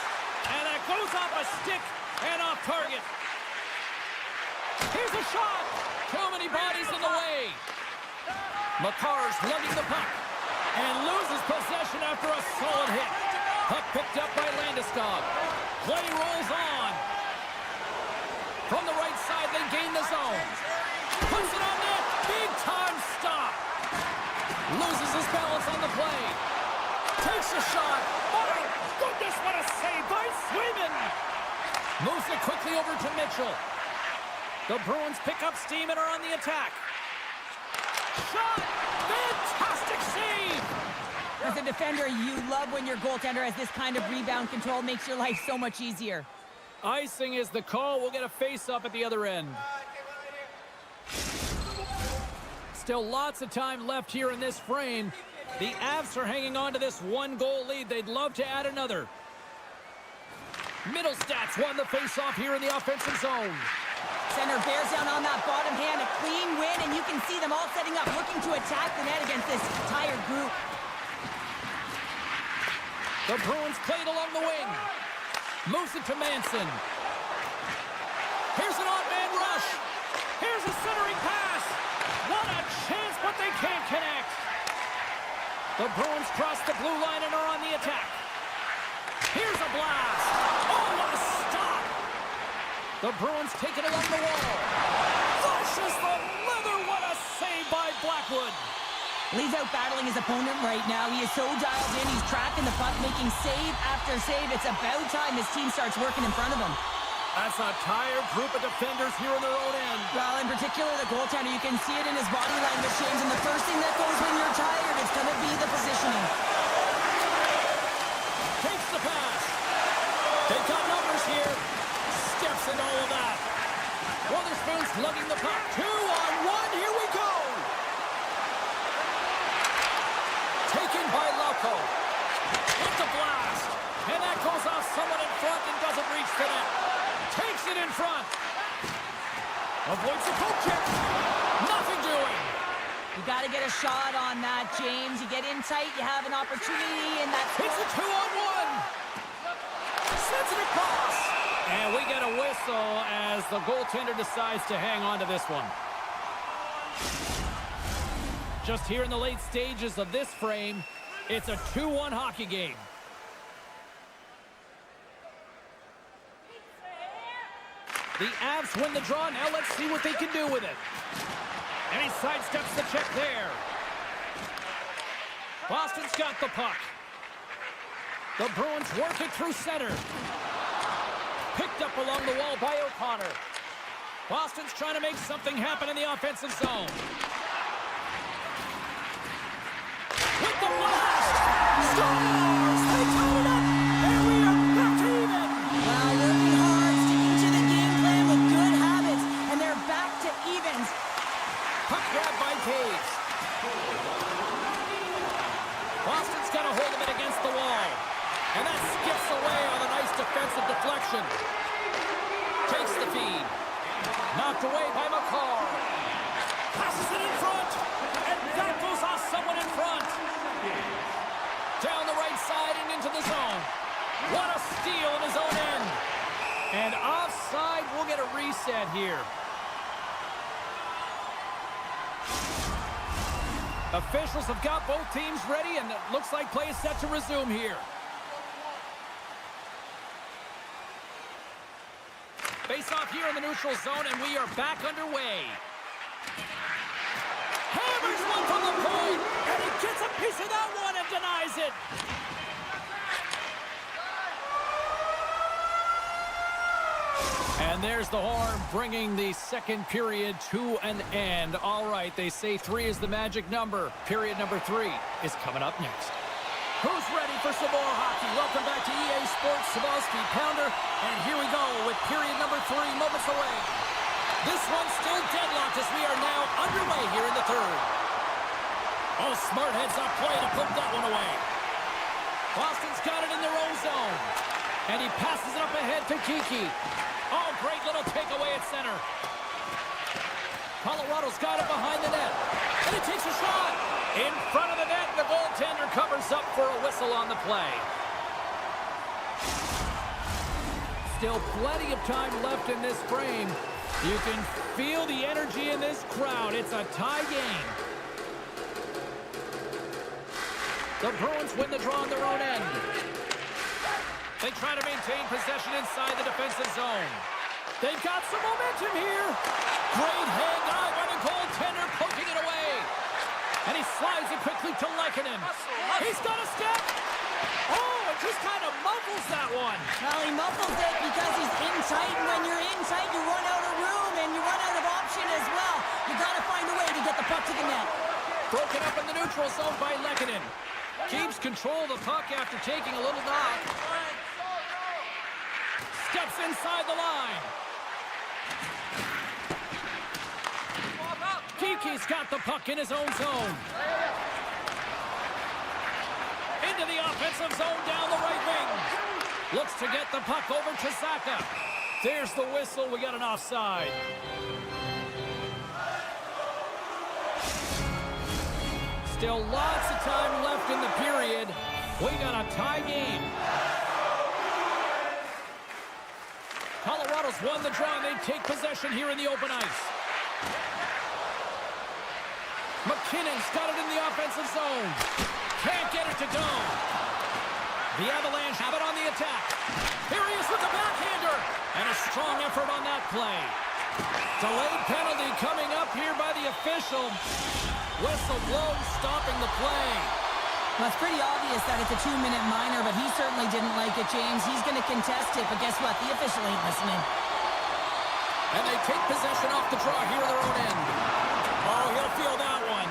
And that goes off a stick and off target. Here's a shot! Too many bodies in the way. Makar's lugging the puck and loses possession after a solid hit. Puck picked up by Landeskog. Play rolls on. From the right side, they gain the zone. Puts it on net. Big time stop. Loses his balance on the play. Takes a shot. My goodness, what a save by Swayman. Moves it quickly over to Mitchell. The Bruins pick up steam and are on the attack. Shot! Fantastic save! As a defender, you love when your goaltender has this kind of rebound control. Makes your life so much easier. Icing is the call. We'll get a face-up at the other end. Still lots of time left here in this frame. The Avs are hanging on to this 1-goal lead. They'd love to add another. Middlestats won the face-off here in the offensive zone. Center bears down on that bottom hand, a clean win, and you can see them all setting up, looking to attack the net against this tired group. The Bruins played along the wing. Moves it to Manson. Here's an odd-man rush. Here's a centering pass. What a chance, but they can't connect. The Bruins cross the blue line and are on the attack. Here's a blast. Oh, The Bruins take it along the wall. Flushes the leather. What a save by Blackwood. He's out battling his opponent right now. He is so dialed in. He's tracking the puck, making save after save. It's about time his team starts working in front of him. That's a tired group of defenders here in their own end. Well, in particular, the goaltender, you can see it in his body language, James. And the first thing that goes when you're tired, it's going to be the positioning. Takes the pass. They've got numbers here. Steps in all of that. Wotherspoon's lugging the puck. 2-on-1. Here we go. Taken by Lauko. With the blast. And that goes off someone in front and doesn't reach the net. Takes it in front. Avoids the poke check. Nothing doing. You got to get a shot on that, James. You get in tight, you have an opportunity, and that's... It's a 2-on-1. Sends it across. And we get a whistle as the goaltender decides to hang on to this one. Just here in the late stages of this frame, it's a 2-1 hockey game. The Avs win the draw. Now let's see what they can do with it. And he sidesteps the check there. Boston's got the puck. The Bruins work it through center. Picked up along the wall by O'Connor. Boston's trying to make something happen in the offensive zone. With the blast! Scores! They tie it up! And we are back to even! Wow, working hard, sticking to the game plan with good habits, and they're back to evens. Puck grab by Taves. Boston's got a hold of it against the wall. And that skips away on a nice defensive deflection. Takes the feed. Knocked away by McCarr. Passes it in front. And that goes off someone in front. Down the right side and into the zone. What a steal in his own end. And offside, we'll get a reset here. Officials have got both teams ready, and it looks like play is set to resume here. Face off here in the neutral zone, and we are back underway. Hammers one from the point, and he gets a piece of that one and denies it. And there's the horn, bringing the second period to an end. All right, they say 3 is the magic number. Period number 3 is coming up next. Who's ready for some more hockey? Welcome back to EA Sports Sabalski Pounder. And here we go with period number 3 moments away. This one's still deadlocked as we are now underway here in the third. Oh, smart heads-up play to put that one away. Boston's got it in their own zone. And he passes it up ahead to Kiki. Oh, great little takeaway at center. Colorado's got it behind the net. And he takes a shot. In front of the net, the goaltender covers up for a whistle on the play. Still plenty of time left in this frame. You can feel the energy in this crowd. It's a tie game. The Bruins win the draw on their own end. They try to maintain possession inside the defensive zone. They've got some momentum here. Great hand eye by the goaltender, poking it away. And he slides it quickly to Lehkonen. He's got a step. Oh, it just kind of muffles that one. Well, he muffles it because he's in tight, and when you're in tight, you run out of room, and you run out of option as well. You got to find a way to get the puck to the net. Broken up in the neutral zone by Lehkonen. Keeps control of the puck after taking a little knock. Steps inside the line. Kiki's got the puck in his own zone. Into the offensive zone down the right wing. Looks to get the puck over to Zaka. There's the whistle. We got an offside. Still lots of time left in the period. We got a tie game. Colorado's won the draw, and they take possession here in the open ice. McKinnon's got it in the offensive zone. Can't get it to go. The Avalanche have it on the attack. Here he is with the backhander. And a Strong effort on that play. Delayed penalty coming up here by the official. Whistle blown, stopping the play. Well, it's pretty obvious that it's a 2-minute minor, but he certainly didn't like it, James. He's going to contest it, but guess what? The official ain't listening. And they take possession off the draw here at their own end. Oh, he'll feel that one.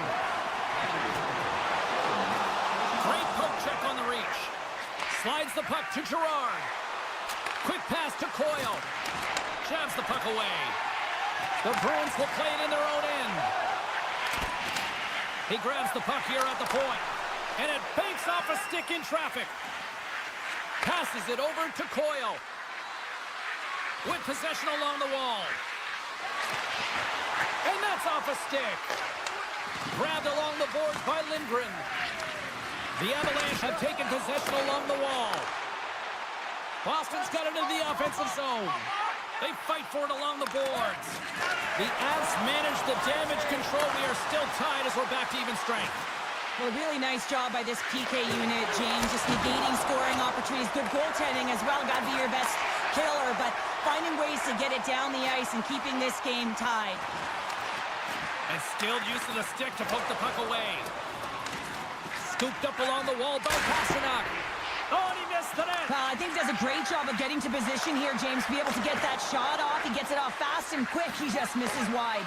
Great poke check on the reach. Slides the puck to Gerard. Quick pass to Coyle. Jabs the puck away. The Bruins will play it in their own end. He grabs the puck here at the point. And it banks off a stick in traffic. Passes it over to Coyle. With possession along the wall. And that's off a stick. Grabbed along the boards by Lindgren. The Avalanche have taken possession along the wall. Boston's got it into the offensive zone. They fight for it along the boards. The Avs manage the damage control. We are still tied as we're back to even strength. Well, really nice job by this PK unit, James. Just negating scoring opportunities. Good goaltending as well. Got to be your best killer, but finding ways to get it down the ice and keeping this game tied. And skilled use of the stick to poke the puck away. Scooped up along the wall by Pasternak. Oh, and he missed the net. I think he does a great job of getting to position here, James, to be able to get that shot off. He gets it off fast and quick. He just misses wide.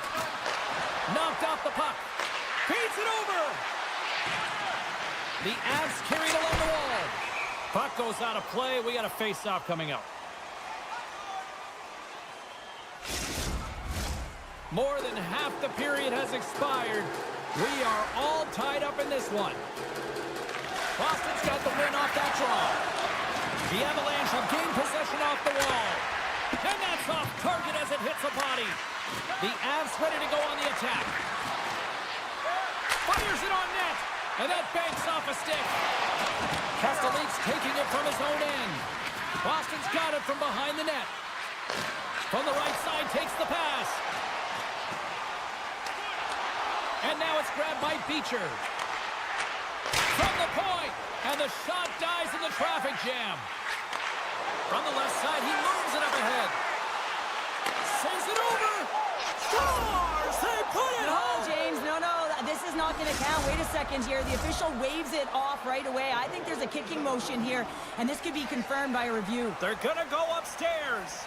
Knocked off the puck. Feeds it over. The Avs carried along the wall. Puck goes out of play. We got a face-off coming up. More than half the period has expired. We are all tied up in this one. Boston's got the win off that draw. The Avalanche have gained possession off the wall. And that's off target as it hits a body. The Avs ready to go on the attack. Fires it on net. And that banks off a stick. Castelline's taking it from his own end. Boston's got it from behind the net. From the right side, takes the pass. And now it's grabbed by Beecher. From the point. And the shot dies in the traffic jam. From the left side, he moves it up ahead. Sends it over. Scores! They put it home! James, no. This is not going to count. Wait a second here. The official waves it off right away. I think there's a kicking motion here, and this could be confirmed by a review. They're going to go upstairs.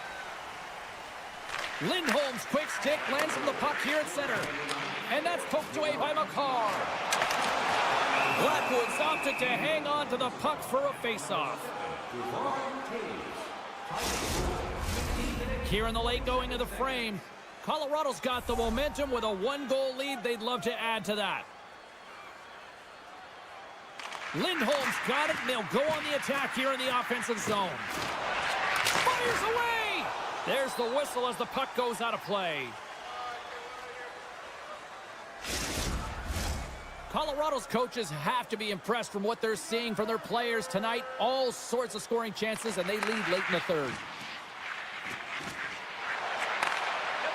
Lindholm's quick stick lands from the puck here at center. And that's poked away by McCarr. Blackwood's opted to hang on to the puck for a face-off. Here in the late going of the frame, Colorado's got the momentum with a 1-goal lead. They'd love to add to that. Lindholm's got it, and they'll go on the attack here in the offensive zone. Fires away! There's the whistle as the puck goes out of play. Colorado's coaches have to be impressed from what they're seeing from their players tonight. All sorts of scoring chances, and they lead late in the third.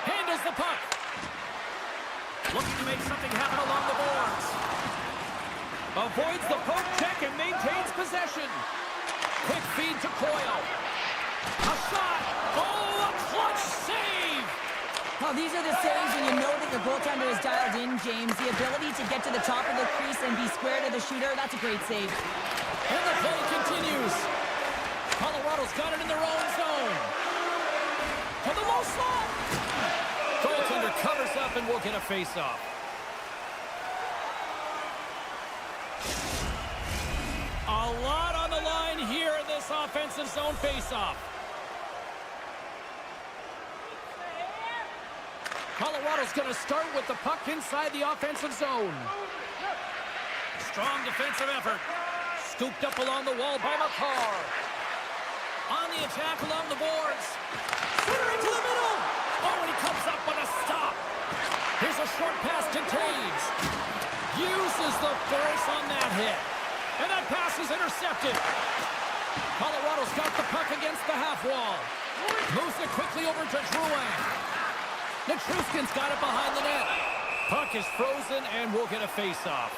Handles the puck. Looking to make something happen along the boards. Avoids the poke check and maintains possession. Quick feed to Coyle. A shot. Oh, a clutch save. Well, these are the saves when you know that your goaltender is dialed in, James. The ability to get to the top of the crease and be square to the shooter, that's a great save. And the play continues. Colorado's got it in their own zone. To the low slot. Goaltender covers up and will get a face-off. A lot on the line here in this offensive zone face-off. Colorado's going to start with the puck inside the offensive zone. Strong defensive effort. Scooped up along the wall by McCarr. On the attack along the boards. Centering to the middle. Oh, and he comes up with a stop. Here's a short pass to Taves. Uses the force on that hit. And that pass is intercepted. Colorado's got the puck against the half wall. Moves it quickly over to Drouin. Nichushkin's got it behind the net. Puck is frozen and we'll get a face-off.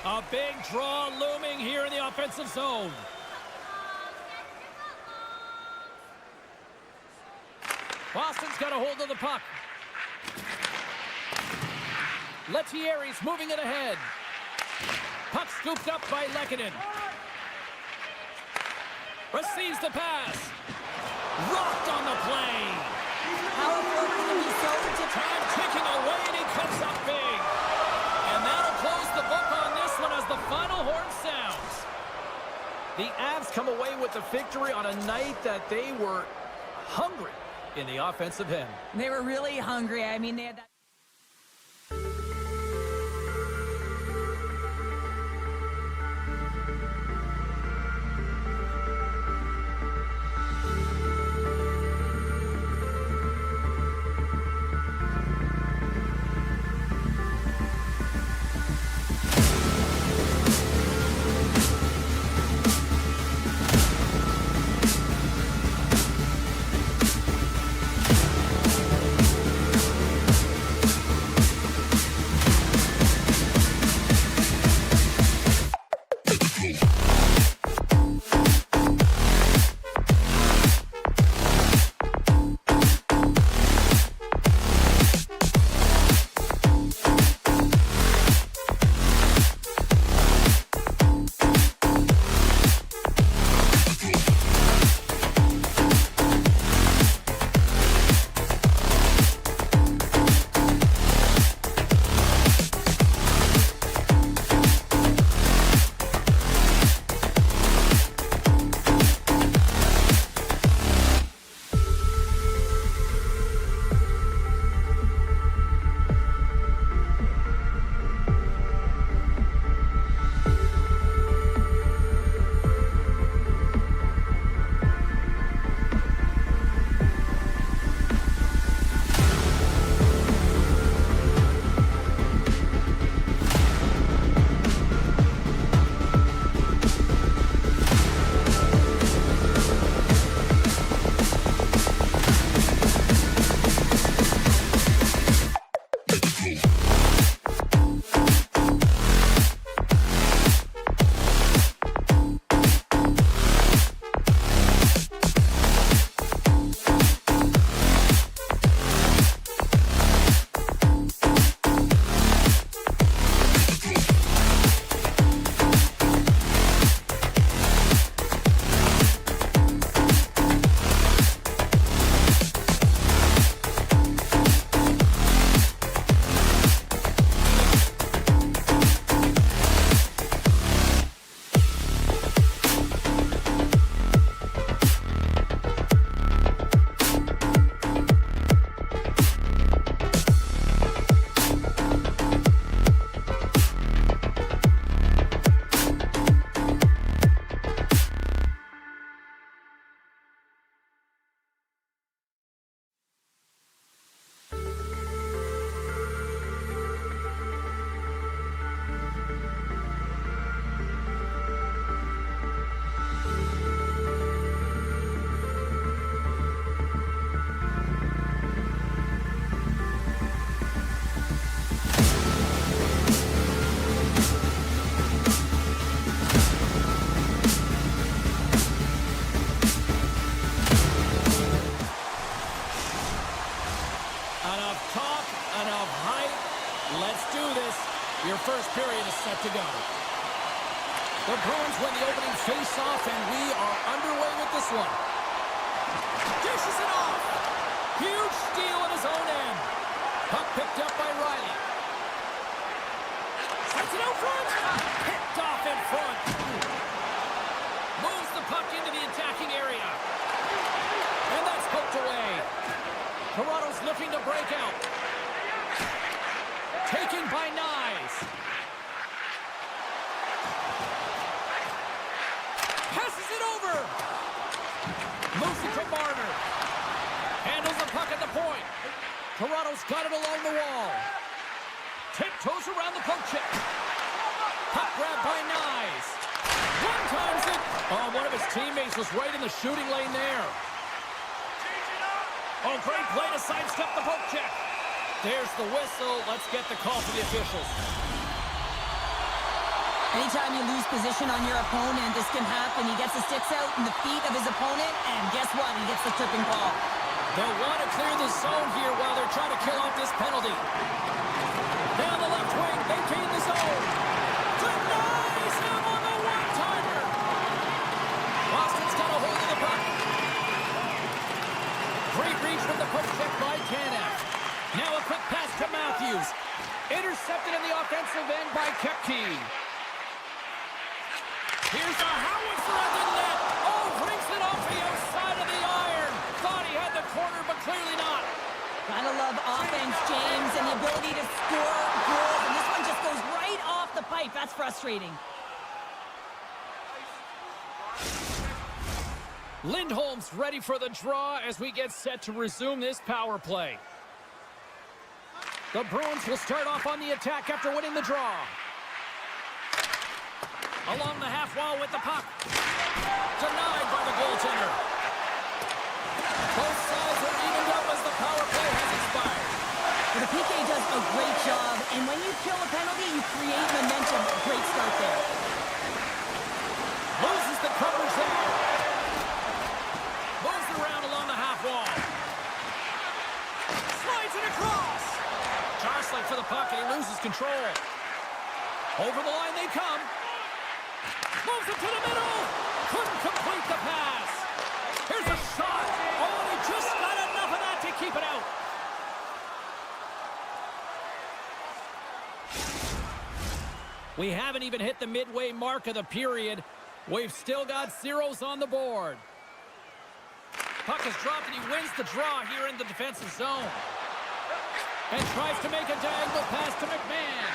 A big draw looming here in the offensive zone. Boston's got a hold of the puck. Lettieri's moving it ahead. Puck scooped up by Lehkonen. Receives the pass. Rocked on the play. Power forward can be so Time ticking away, and he comes up big. And that'll close the book on this one as the final horn sounds. The Avs come away with the victory on a night that they were hungry in the offensive end. They were really hungry. I mean, they had that. Your first period is set to go. The Bruins win the opening face-off, and we are underway with this one. Dishes it off. Huge steal at his own end. Puck picked up by Riley. Sets it out front. Picked off in front. Moves the puck into the attacking area. And that's poked away. Toronto's looking to break out. Taken by Nyes. Passes it over. Moves it to Marner. Handles the puck at the point. Toronto's got it along the wall. Tiptoes around the poke check. Puck grab by Nyes. One times it. Oh, one of his teammates was right in the shooting lane there. Oh, great play to sidestep the poke check. There's the whistle. Let's get the call for the officials. Anytime you lose position on your opponent, this can happen. He gets the sticks out in the feet of his opponent, and guess what? He gets the tripping call. They'll want to clear the zone here while they're trying to kill off this penalty. Down the left wing, they gain the zone. Denies him on the one-timer. Boston's got a hold of the puck. Great reach from the post check by Tanev. Now a quick pass to Matthews. Intercepted in the offensive end by Kepke. Here's a howitzer at the net. Oh, brings it off the outside of the iron. Thought he had the corner, but clearly not. Gotta love offense, James, and the ability to score goals. And this one just goes right off the pipe. That's frustrating. Lindholm's ready for the draw as we get set to resume this power play. The Bruins will start off on the attack after winning the draw. Along the half wall with the puck. Denied by the goaltender. Both sides are evened up as the power play has expired. Well, the PK does a great job, and when you kill a penalty, you create momentum. Great start there. Loses the coverage there. Moves around along the half wall. Slides it across. Jostling for the puck, and he loses control. Over the line they come. Moves it to the middle. Couldn't complete the pass. Here's a shot. Oh, and he just got enough of that to keep it out. We haven't even hit the midway mark of the period. We've still got zeros on the board. Puck is dropped, and he wins the draw here in the defensive zone. And tries to make a diagonal pass to McMahon.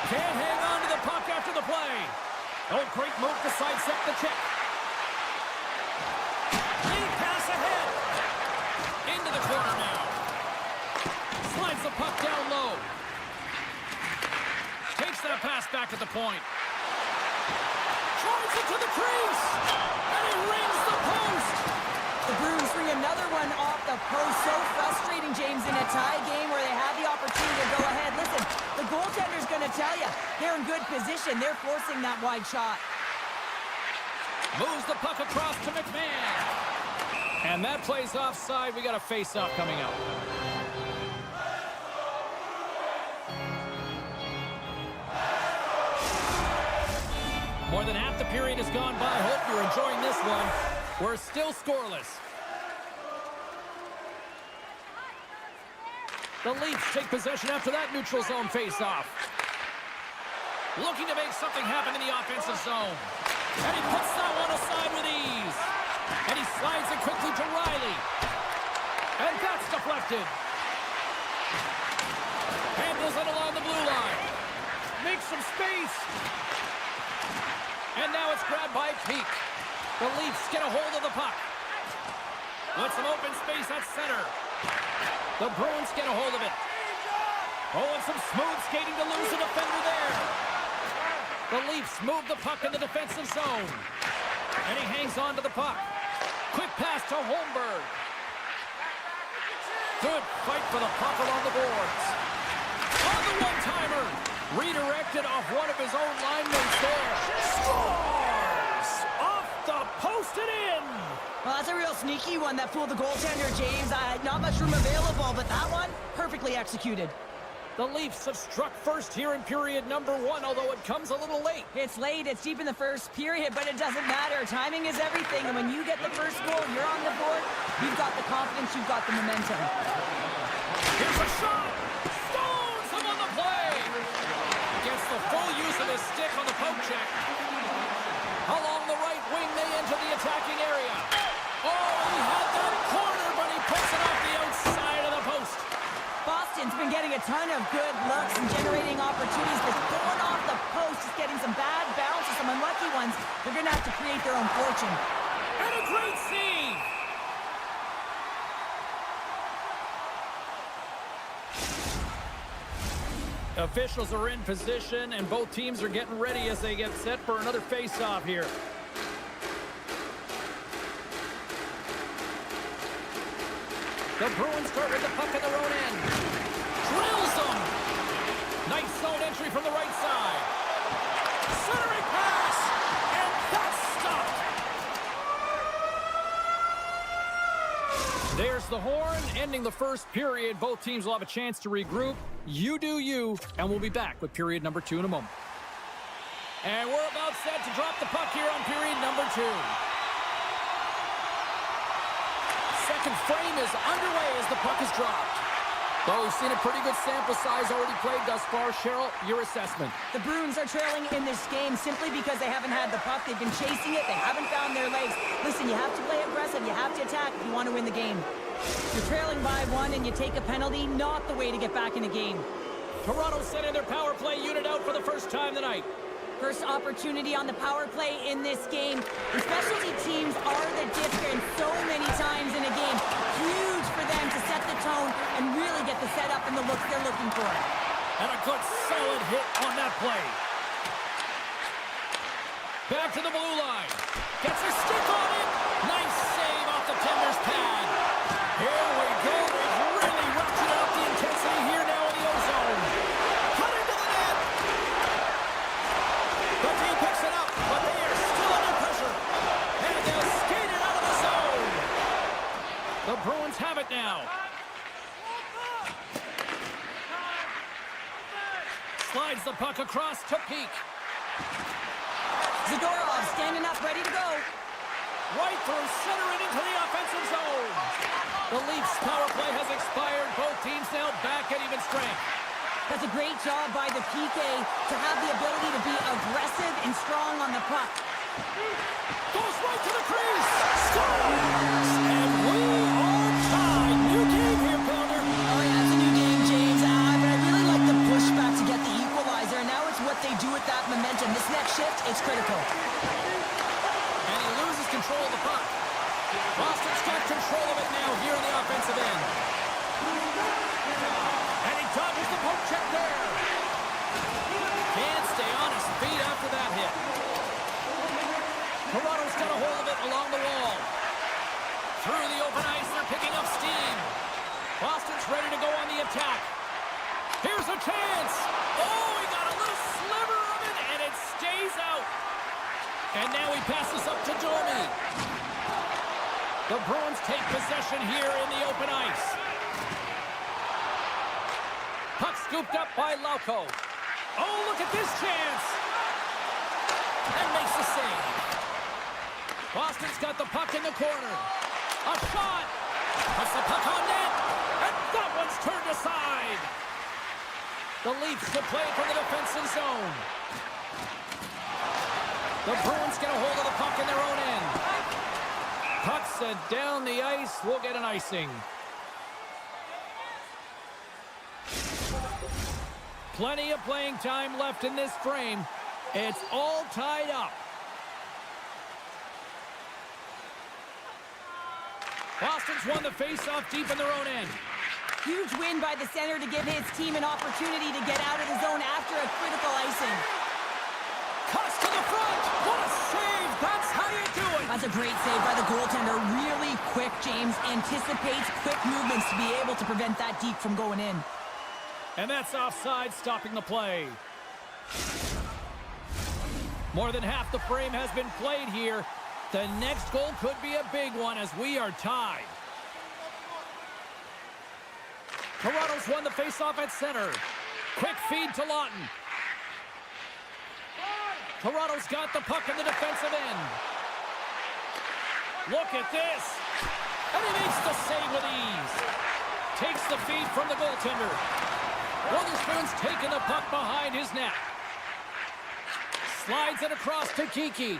Can't hang on to the puck after the play. Oh, great move to sidestep the check. Lead pass ahead. Into the corner now. Slides the puck down low. Takes that pass back at the point. Drives it to the crease. And he rings the post. The Bruins bring another one off the post. So frustrating, James, in a tie game where they have the opportunity to go ahead. Listen, the goaltender's going to tell you they're in good position. They're forcing that wide shot. Moves the puck across to McMahon. And that plays offside. We got a face-off coming up. More than half the period has gone by. Hope you're enjoying this one. We're still scoreless. The Leafs take possession after that neutral zone face-off. Looking to make something happen in the offensive zone. And he puts that one aside with ease. And he slides it quickly to Riley. And that's deflected. Handles it along the blue line. Makes some space. And now it's grabbed by Peak. The Leafs get a hold of the puck. With some open space at center. The Bruins get a hold of it. Oh, and some smooth skating to lose a defender there. The Leafs move the puck in the defensive zone. And he hangs on to the puck. Quick pass to Holmberg. Good fight for the puck along the boards. On the one-timer. Redirected off one of his own linemates there. Scores! Off the post and in! Well, that's a real sneaky one that fooled the goaltender, James. Not much room available, but that one, perfectly executed. The Leafs have struck first here in period number 1, although it comes a little late. It's late, it's deep in the first period, but it doesn't matter. Timing is everything, and when you get the first goal, you're on the board, you've got the confidence, you've got the momentum. Here's a shot! Stones him on the play! Gets the full use of his stick on the poke check. Along the right wing, they enter the attacking area. Oh, he had that corner, but he puts it off the outside of the post. Boston's been getting a ton of good looks and generating opportunities, but going off the post is getting some bad bounces, some unlucky ones. They're going to have to create their own fortune. And a great save! Officials are in position, and both teams are getting ready as they get set for another face-off here. The Bruins start with the puck at their own end. Drills them! Nice zone entry from the right side. Centering pass! And that's stopped! the horn, ending the first period. Both teams will have a chance to regroup. You do you, and we'll be back with period number 2 in a moment. And we're about set to drop the puck here on period number 2. Second frame is underway as the puck is dropped. Well, we've seen a pretty good sample size already played thus far. Cheryl, your assessment. The Bruins are trailing in this game simply because they haven't had the puck. They've been chasing it. They haven't found their legs. Listen, you have to play aggressive. You have to attack if you want to win the game. You're trailing by 1 and you take a penalty, not the way to get back in the game. Toronto sending their power play unit out for the first time tonight. First opportunity on the power play in this game. And specialty teams are the difference so many times in a game. Huge for them to set the tone and really get the setup and the looks they're looking for. And a good solid hit on that play. Back to the blue line. Gets a stick on it. Nice save off the tender's pad. Here we go. They've really ratcheted up the intensity here now in the ozone. Cut into the net. The team picks it up, but they are still under pressure. And they'll skate it out of the zone. The Bruins have it now. Slides the puck across to Peak. Zadorov standing up, ready to go. Right through center and into the offensive zone. The Leafs' power play has expired. Both teams now back at even strength. That's a great job by the PK to have the ability to be aggressive and strong on the puck. Goes right to the crease. Scores! And we are tied. New game here, Calder. Oh, yeah, it's a new game, James. But I really like the pushback to get the equalizer. And now it's what they do with that momentum. This next shift is critical. And he loses control of the puck. Boston's got control of it now here in the offensive end. And he dodges the poke check there. Can't stay on his feet after that hit. Toronto's got a hold of it along the wall. Through the open ice, they're picking up steam. Boston's ready to go on the attack. Here's a chance. Oh, he got a little sliver of it, and it stays out. And now he passes up to Dormy. The Bruins take possession here in the open ice. Puck scooped up by Lauko. Oh, look at this chance. And makes the save. Boston's got the puck in the corner. A shot. Puts the puck on net. And that one's turned aside. The Leafs to play from the defensive zone. The Bruins get a hold of the puck in their own end. Puck sent down the ice. We'll get an icing. Plenty of playing time left in this frame. It's all tied up. Boston's won the face-off deep in their own end. Huge win by the center to give his team an opportunity to get out of the zone after a critical icing. Cuts to the front. What a save. That's how you do it. That's a great save by the goaltender. Really quick, James. Anticipates quick movements to be able to prevent that deep from going in. And that's offside, stopping the play. More than half the frame has been played here. The next goal could be a big one as we are tied. Toronto's won the faceoff at center. Quick feed to Lawton. Toronto's got the puck in the defensive end. Look at this. And he makes the save with ease. Takes the feed from the goaltender. Witherspoon's taking the puck behind his net. Slides it across to Kiki.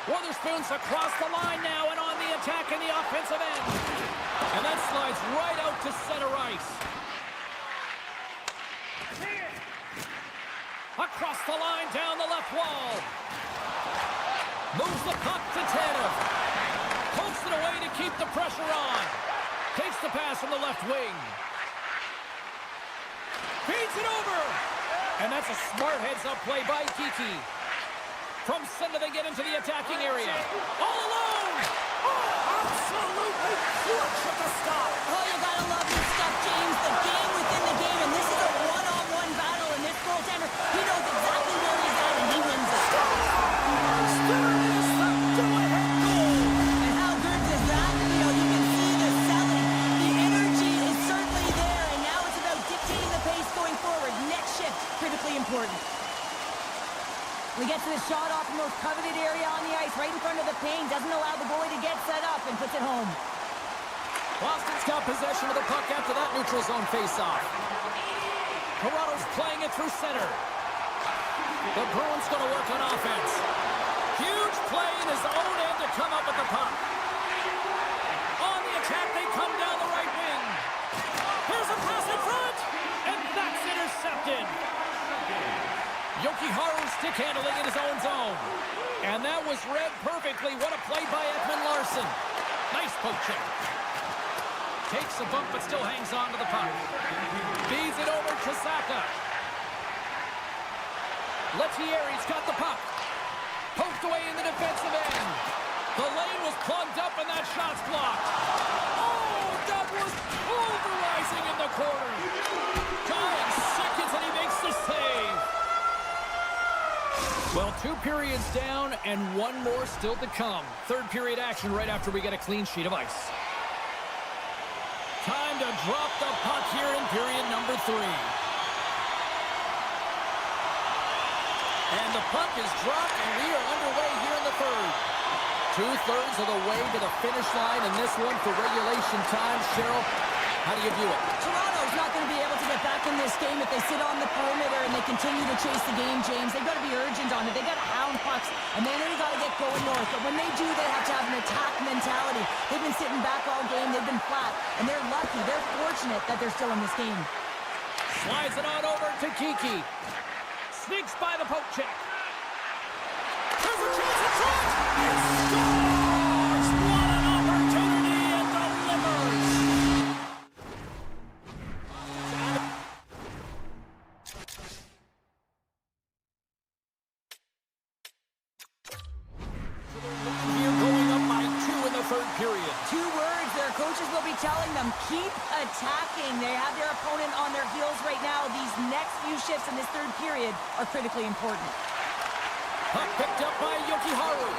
Witherspoon's across the line now and on the attack in the offensive end. And that slides right out to center ice. Across the line down the left wall. Moves the puck to Tanev. Pokes it away to keep the pressure on. Takes the pass from the left wing. Feeds it over. And that's a smart heads-up play by Kiki. From center, they get into the attacking area. All alone! Oh, absolutely clutch at the stop. Oh, you gotta love this stuff, James. The game within the game, and this is a one-on-one battle, and this goaltender, he knows exactly where he's at, and he wins it. There it is, the go-ahead goal. And how good does that feel? You can see the selling. He gets the shot off the most coveted area on the ice, right in front of the paint. Doesn't allow the goalie to get set up and puts it home. Boston's got possession of the puck after that neutral zone faceoff. Kratos playing it through center. The Bruins going to work on offense. Huge play in his own end to come up with the puck. On the attack, they come down the right wing. Here's a pass in front, and that's intercepted. Jokiharju's stick handling in his own zone. And that was read perfectly. What a play by Ekman Larsson. Nice poke check. Takes a bump, but still hangs on to the puck. Feeds it over to Saka. Lettieri's got the puck. Poked away in the defensive end. The lane was plugged up, and that shot's blocked. Oh, that was pulverizing in the corner. 9 seconds, and he makes the save. Well, 2 periods down, and 1 more still to come. Third period action right after we get a clean sheet of ice. Time to drop the puck here in period number 3. And the puck is dropped, and we are underway here in the third. 2/3 of the way to the finish line in this one for regulation time. Cheryl, how do you view it? Toronto's not going to be able to get back in this game if they sit on the perimeter and they continue to chase the game, James. They've got to be urgent on it. They've got to hound pucks, and then they've got to get going north. But when they do, they have to have an attack mentality. They've been sitting back all game. They've been flat, and they're lucky. They're fortunate that they're still in this game. Slides it on over to Kiki. Sneaks by the poke check. There's a chance in front! He scores! What an opportunity and delivers! Here going up by 2 in the third period. 2 words their coaches will be telling them: keep attacking. They have their opponent on their heels right now. These next few shifts in this third period are critically important. Puck picked up by Jokiharju.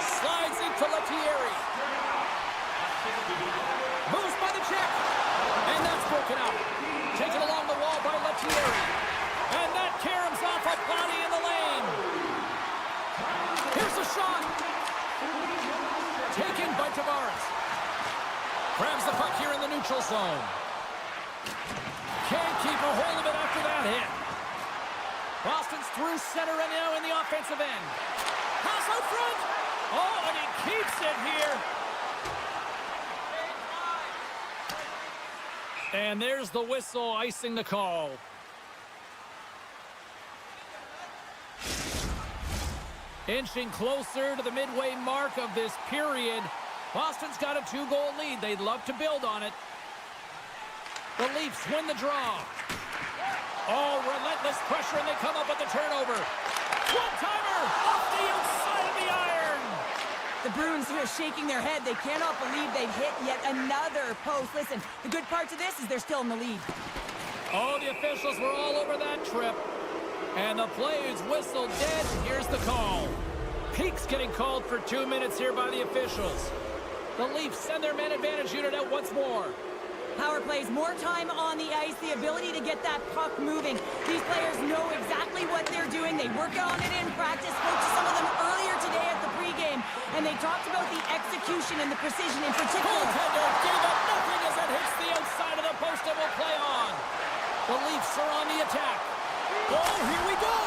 Slides into Lettieri. Moves by the check. And that's broken out. Taken along the wall by Lettieri. And that caroms off a body in the lane. Here's a shot. Taken by Tavares. Grabs the puck here in the neutral zone. Can't keep a hold of it after that hit. Boston's through center and now in the offensive end. Pass out front. Oh, and he keeps it here. And there's the whistle icing the call. Inching closer to the midway mark of this period. Boston's got a 2-goal lead. They'd love to build on it. The Leafs win the draw. Oh, relentless pressure, and they come up with the turnover. One-timer off the outside of the iron. The Bruins are shaking their head. They cannot believe they've hit yet another post. Listen, the good part to this is they're still in the lead. Oh, the officials were all over that trip. And the play is whistled dead. Here's the call. Peak's getting called for 2 minutes here by the officials. The Leafs send their man advantage unit out once more. Power plays, more time on the ice, the ability to get that puck moving. These players know exactly what they're doing. They work on it in practice. Spoke to some of them earlier today at the pregame, and they talked about the execution and the precision in particular. Goaltender gave up nothing as it hits the outside of the post and will play on. The Leafs are on the attack. Oh, here we go!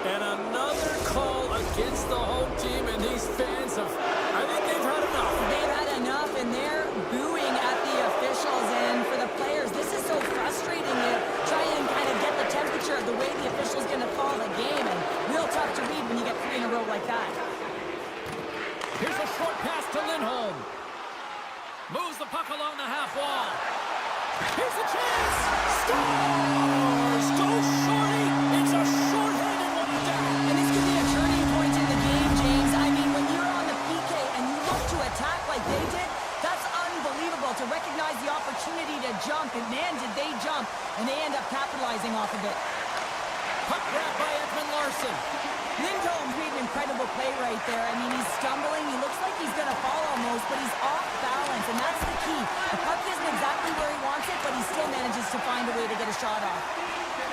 And another call against the home team, and these fans have, I think they've had enough. They've had enough, and they're booing at the officials. And for the players, this is so frustrating to try and kind of get the temperature of the way the official's going to call the game. And real tough to read when you get 3 in a row like that. Here's a short pass to Lindholm. Moves the puck along the half wall. Here's a chance! Scores! Go Shorty! It's a short-handed one down. And this could be a turning point in the game, James. I mean, when you're on the PK and you look to attack like they did, that's unbelievable to recognize the opportunity to jump. And man, did they jump. And they end up capitalizing off of it. Puck grab by Ekman Larsson. Lindholm's made an incredible play right there. I mean, he's stumbling. He looks like he's going to fall almost, but he's off balance, and that's the key. The puck isn't exactly where he wants it, but he still manages to find a way to get a shot off.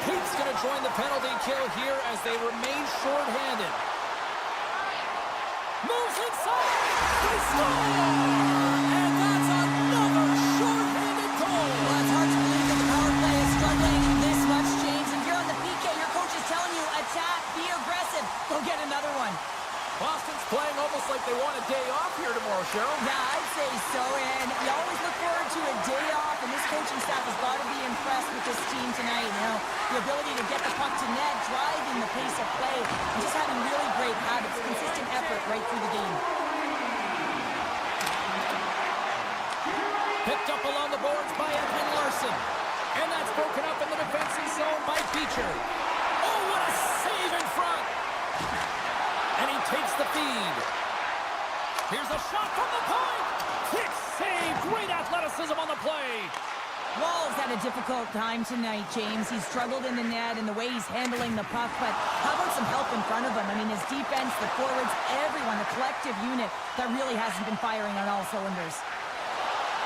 Heat's going to join the penalty kill here as they remain short-handed. Moves inside! They score! And that's another short-handed goal! Well, it's hard to believe that the power play is struggling this much, James. If you're on the PK, your coach is telling you, attack, be aggressive. Go get another one. Boston's playing almost like they want a day off here tomorrow, Cheryl. Yeah, I'd say so, and you always look forward to a day off, and this coaching staff has got to be impressed with this team tonight. You know, the ability to get the puck to net, driving the pace of play, and just having really great habits, consistent effort right through the game. Picked up along the boards by Edwin Larson. And that's broken up in the defensive zone by Beecher. Oh, what a save in front! And he takes the feed. Here's a shot from the point! Quick save! Great athleticism on the play! Wall's had a difficult time tonight, James. He's struggled in the net and the way he's handling the puck, but how about some help in front of him? I mean, his defense, the forwards, everyone, the collective unit that really hasn't been firing on all cylinders.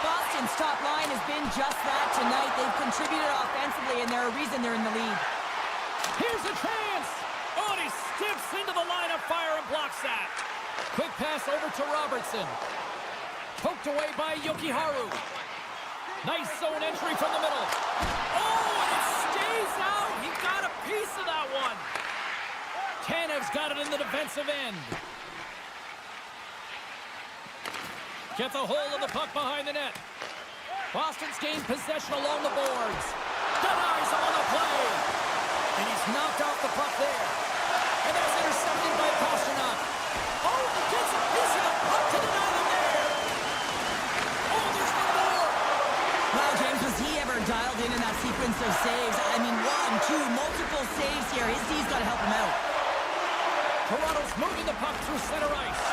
Boston's top line has been just that tonight. They've contributed offensively, and they're a reason they're in the lead. Here's a chance! Oh, and he skips into the line of fire and blocks that. Quick pass over to Robertson. Poked away by Yokiharu. Nice zone entry from the middle. Oh, and it stays out. He got a piece of that one. Tanev's got it in the defensive end. Gets a hold of the puck behind the net. Boston's gained possession along the boards. Denies him on the play. And he's knocked off the puck there. And that's intercepted by Pasternak. Oh, he gets a piece of the puck to deny them there. Oh, there's one more. Wow, James, was he ever dialed in that sequence of saves? I mean, one, two, multiple saves here. His D's got to help him out. Toronto's moving the puck through center ice.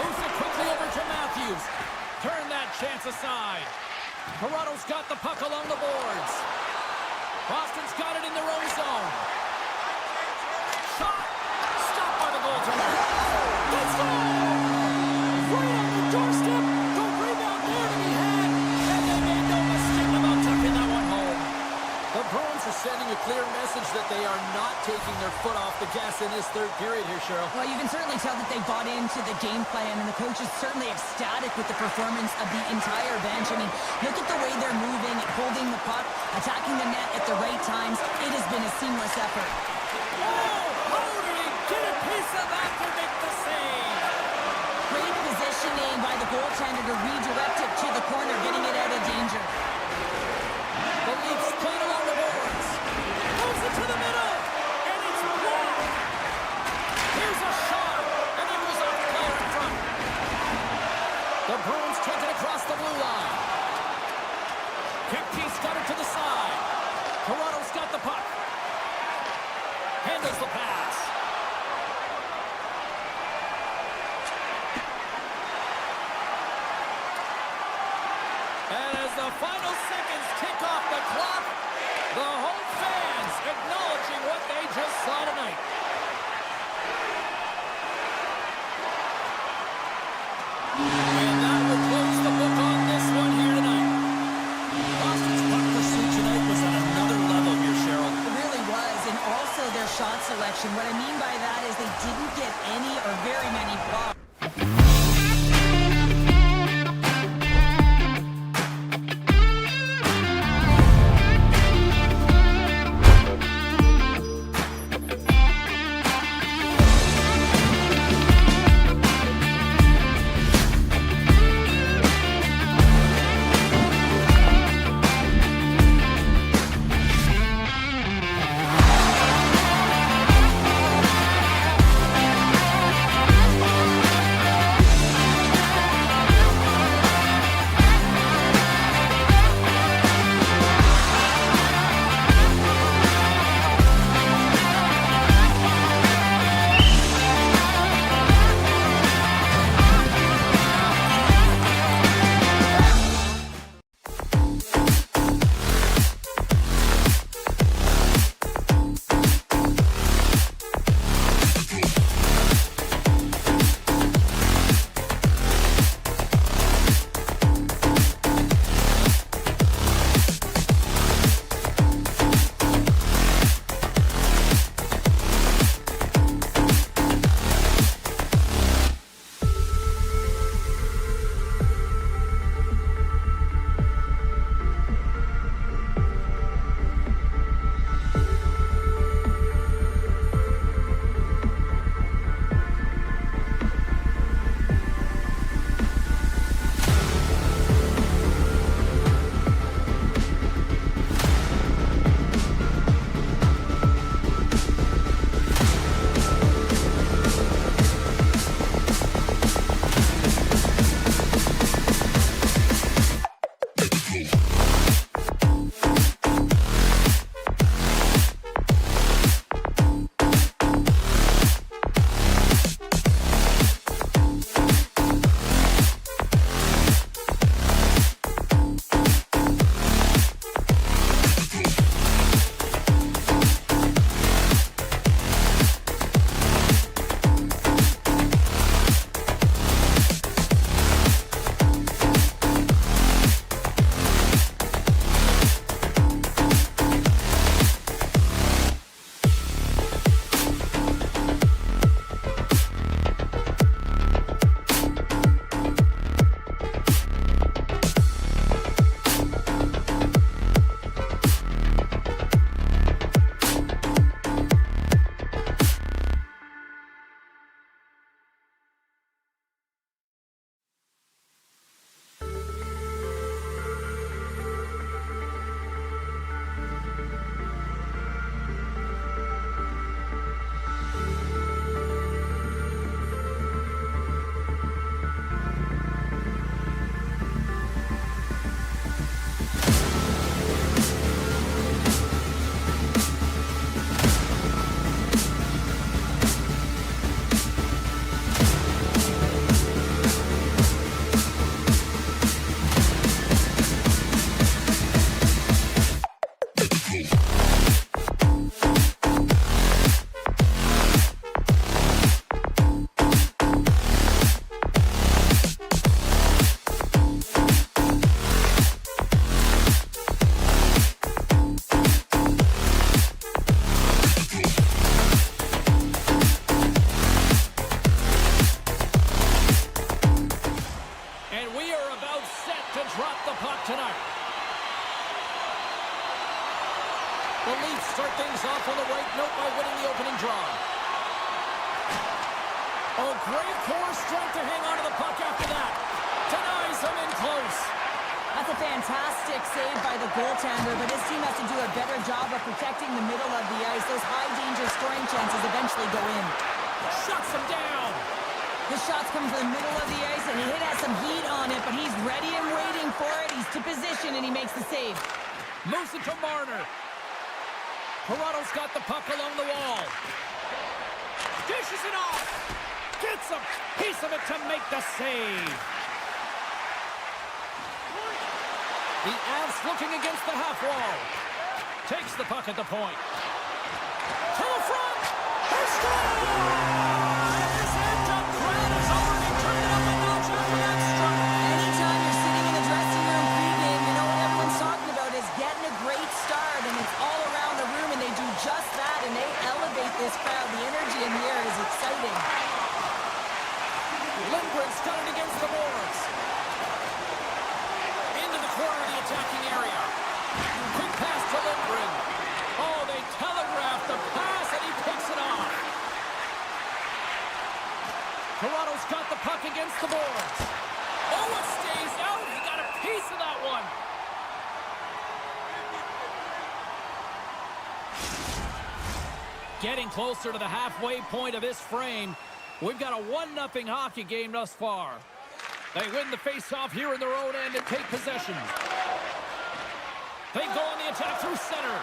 Moves it quickly over to Matthews. Turn that chance aside. Toronto's got the puck along the boards. Boston's got it in their own zone. Shot! Stopped by the goaltender. Let's go! Right on the doorstep. The rebound there to be had. And they made no mistake about tucking that one home. The Bruins are sending a clear message that they are not taking their foot off the gas in this third period here, Cheryl. Well, you can certainly tell that they bought into the game plan, and the coach is certainly ecstatic with the performance of the entire bench. I mean, look at the way they're moving, holding the puck, attacking the net at the right times. It has been a seamless effort. Oh, how did he get a piece of that to make the save? Great positioning by the goaltender to redirect it to the corner, getting it out of danger. The Leafs playing along the boards. Moves it to the middle. And it's blocked. Here's a shot. And it was off the player in front. The Bruins take it across the blue line. Kipke's got it to the side. Toronto's got the puck. Handles the pass. And as the final seconds tick off the clock, the home fans acknowledging what they just saw tonight. And that will close the book on this one here tonight. Boston's puck pursuit tonight was at another level here, Cheryl. It really was, and also their shot selection. What I mean by that is they didn't get any or very many blocks. The Leafs start things off on the right note by winning the opening draw. Oh, great core strength to hang on to the puck after that. Denies him in close. That's a fantastic save by the goaltender, but his team has to do a better job of protecting the middle of the ice. Those high-danger scoring chances eventually go in. Shuts him down. The shot's coming from the middle of the ice, and he has some heat on it, but he's ready and waiting for it. He's to position, and he makes the save. Moves it to Marner. Toronto's got the puck along the wall. Dishes it off. Gets a piece of it to make the save. The Avs looking against the half wall. Takes the puck at the point. To the front. He scores! And his head to Kratos already turned it up a notch after that strike. Anytime you're sitting in the dressing room pregame, you know what everyone's talking about is getting a great start, and it's all around the room, and they do just that, and they elevate this crowd. The energy in the air is exciting. Lindgren's done it against the boards. Into the corner of the attacking area. Quick pass to Lindgren. Oh, they telegraphed the pass, and he picks it off. Toronto's got the puck against the boards. Oh, it stays out. He got a piece of that one. Getting closer to the halfway point of this frame. We've got a 1-0 hockey game thus far. They win the face-off here in their own end and take possession. They go on the attack through center.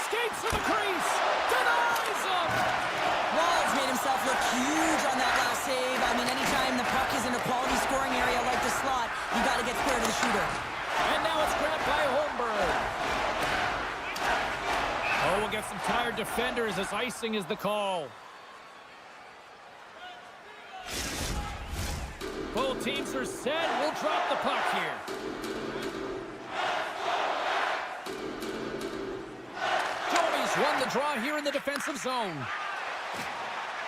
Skates to the crease. Denies him. Wall's made himself look huge on that last save. I mean, anytime the puck is in a quality scoring area like the slot, you got to get square to the shooter. And now it's grabbed by Holmberg. Oh, we'll get some tired defenders as icing is the call. Both teams are set. We'll drop the puck here. Joey's won the draw here in the defensive zone.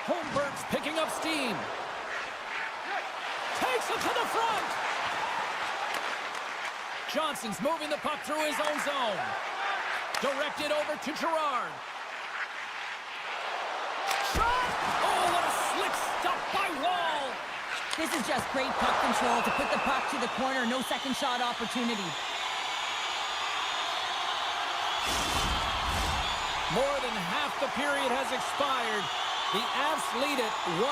Holmberg's picking up steam. Takes it to the front. Johnson's moving the puck through his own zone. Directed over to Gerard. Shot! Oh, what a slick stop by Wall. This is just great puck control to put the puck to the corner. No second shot opportunity. More than half the period has expired. The Avs lead it 1-0.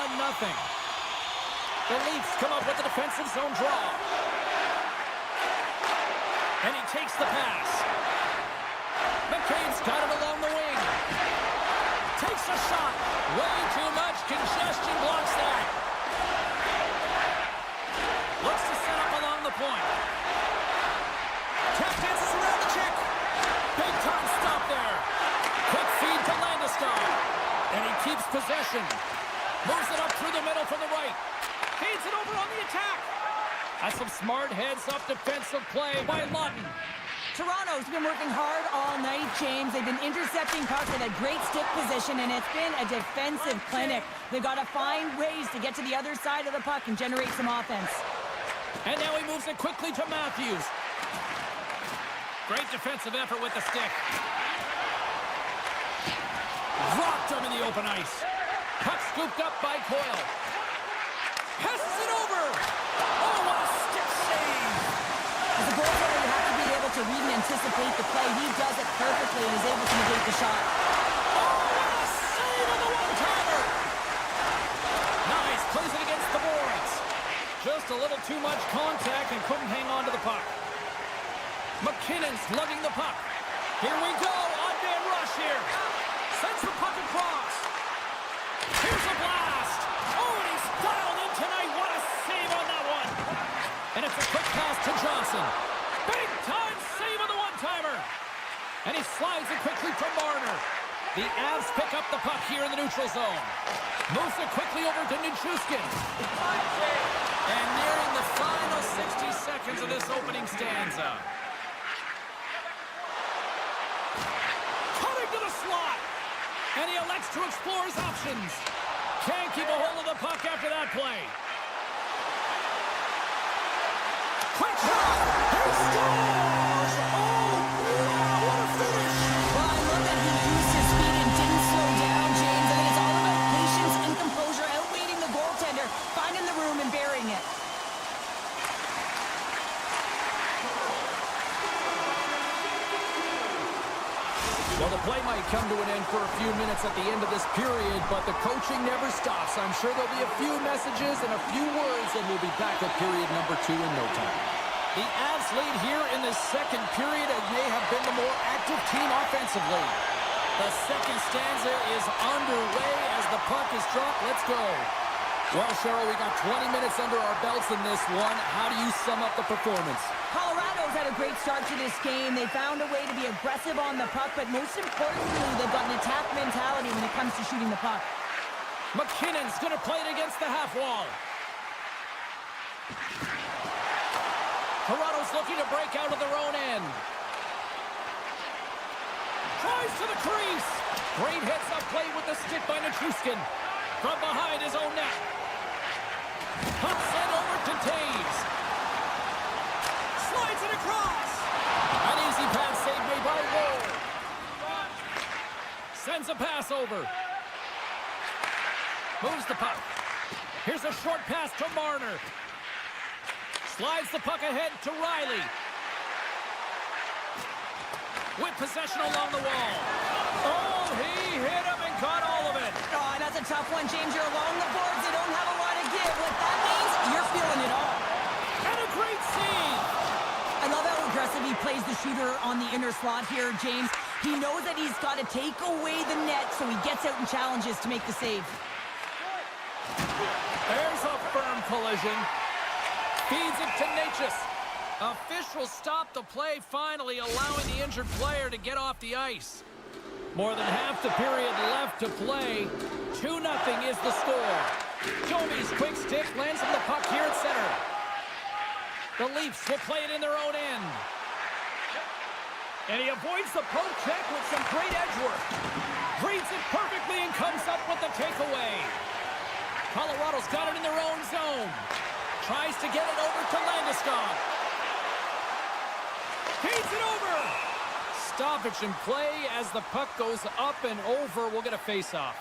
The Leafs come up with the defensive zone draw. And he takes the pass. McCabe's got it along the wing. Takes a shot. Way too much congestion blocks that. Looks to set up along the point. Tap dances around the check. Big time stop there. Quick feed to Landeskog. And he keeps possession. Moves it up through the middle from the right. Feeds it over on the attack. That's some smart heads-up defensive play by Lawton. Toronto's been working hard all night, James. They've been intercepting pucks with a great stick position, and it's been a defensive clinic. They've got to find ways to get to the other side of the puck and generate some offense. And now he moves it quickly to Matthews. Great defensive effort with the stick. Rocked him in the open ice. Puck scooped up by Coyle. Passes it over. Oh, what a stick save. As a goaltender, you have to be able to read and anticipate the play. He does it perfectly and is able to negate the shot. Oh, what a save on the one-timer. Nice. Plays it against the boards. Just a little too much contact and couldn't hang on to the puck. McKinnon's lugging the puck. Here we go. On-man rush here. Sends the puck across. Here's a blast. Oh, and he's dialed in tonight. What a save on that one. And it's a quick pass to Johnson. Big time save on the one-timer. And he slides it quickly to Marner. The Avs pick up the puck here in the neutral zone. Moves it quickly over to Nichushkin. And nearing the final 60 seconds of this opening stanza. Cutting to the slot. And he elects to explore his options. Can't keep a hold of the puck after that play. Quick shot! He scores! Oh, wow! Well, the play might come to an end for a few minutes at the end of this period, but the coaching never stops. I'm sure there'll be a few messages and a few words, and we'll be back at period number 2 in no time. The Avs lead here in the second period and may have been the more active team offensively. The second stanza is underway as the puck is dropped. Let's go. Well, Cheryl, we got 20 minutes under our belts in this one. How do you sum up the performance? Colorado's had a great start to this game. They found a way to be aggressive on the puck, but most importantly, they've got an attack mentality when it comes to shooting the puck. McKinnon's going to play it against the half wall. Toronto's looking to break out of their own end. Tries to the crease. Great heads-up play with the stick by Nichushkin. From behind his own net. Puck sent over to Taves. Slides it across. An easy pass save made by Ward. Sends a pass over. Moves the puck. Here's a short pass to Marner. Slides the puck ahead to Riley. With possession along the wall. Oh, he hit him and caught all of it. Oh, that's a tough one, James. You're along the boards. They don't have a lot to give. What that means, you're feeling it all. And a great save. I love how aggressive he plays the shooter on the inner slot here, James. He knows that he's got to take away the net, so he gets out and challenges to make the save. There's a firm collision. Feeds it to Natchez. Officials stop the play, finally allowing the injured player to get off the ice. More than half the period left to play. 2-0 is the score. Domi's quick stick lands him the puck here at center. The Leafs will play it in their own end. And he avoids the poke check with some great edge work. Reads it perfectly and comes up with the takeaway. Colorado's got it in their own zone. Tries to get it over to Landeskog. Feeds it over. Stoppage in play as the puck goes up and over. We'll get a face-off.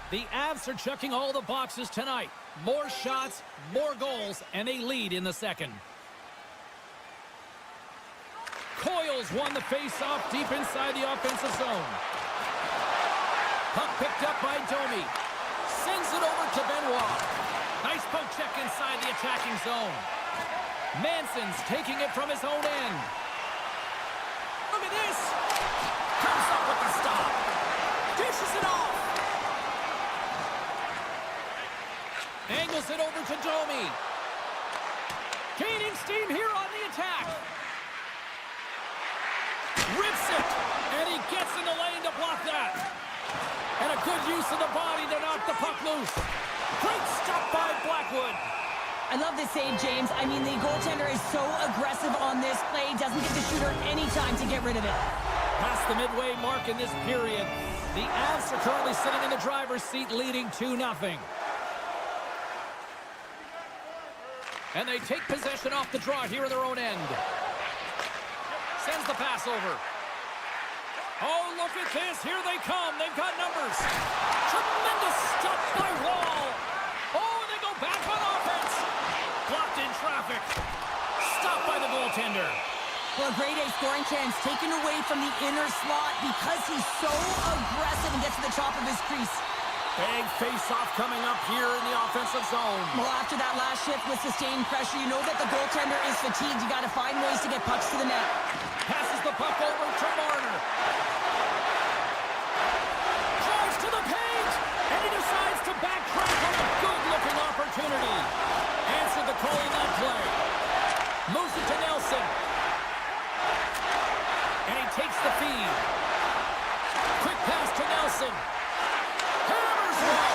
The Avs are checking all the boxes tonight. More shots, more goals, and they lead in the second. Coyle's won the face-off deep inside the offensive zone. Puck picked up by Domi. Sends it over to Benoit. Nice poke check inside the attacking zone. Manson's taking it from his own end. Look at this. Comes up with the stop. Dishes it off. Angles it over to Domi. Gaining steam here on the attack. Rips it. And he gets in the lane to block that. And a good use of the body to knock the puck loose. Great stop by Blackwood. I love this save, James. I mean, the goaltender is so aggressive on this play. Doesn't give the shooter any time to get rid of it. Past the midway mark in this period. The Avs are currently sitting in the driver's seat leading 2-0. And they take possession off the draw here in their own end. Sends the pass over. Oh, look at this. Here they come. They've got numbers. Tremendous stop by Wall. Oh, and they go back on offense. Blocked in traffic. Stopped by the goaltender. Well, a grade A scoring chance taken away from the inner slot because he's so aggressive and gets to the top of his crease. Big face-off coming up here in the offensive zone. Well, after that last shift with sustained pressure, you know that the goaltender is fatigued. You got to find ways to get pucks to the net. Passes the puck over to Marner. Drives to the paint, and he decides to backtrack on a good-looking opportunity. Answered the call in that play. Moves it to Nelson. And he takes the feed. Quick pass to Nelson. Hammers one.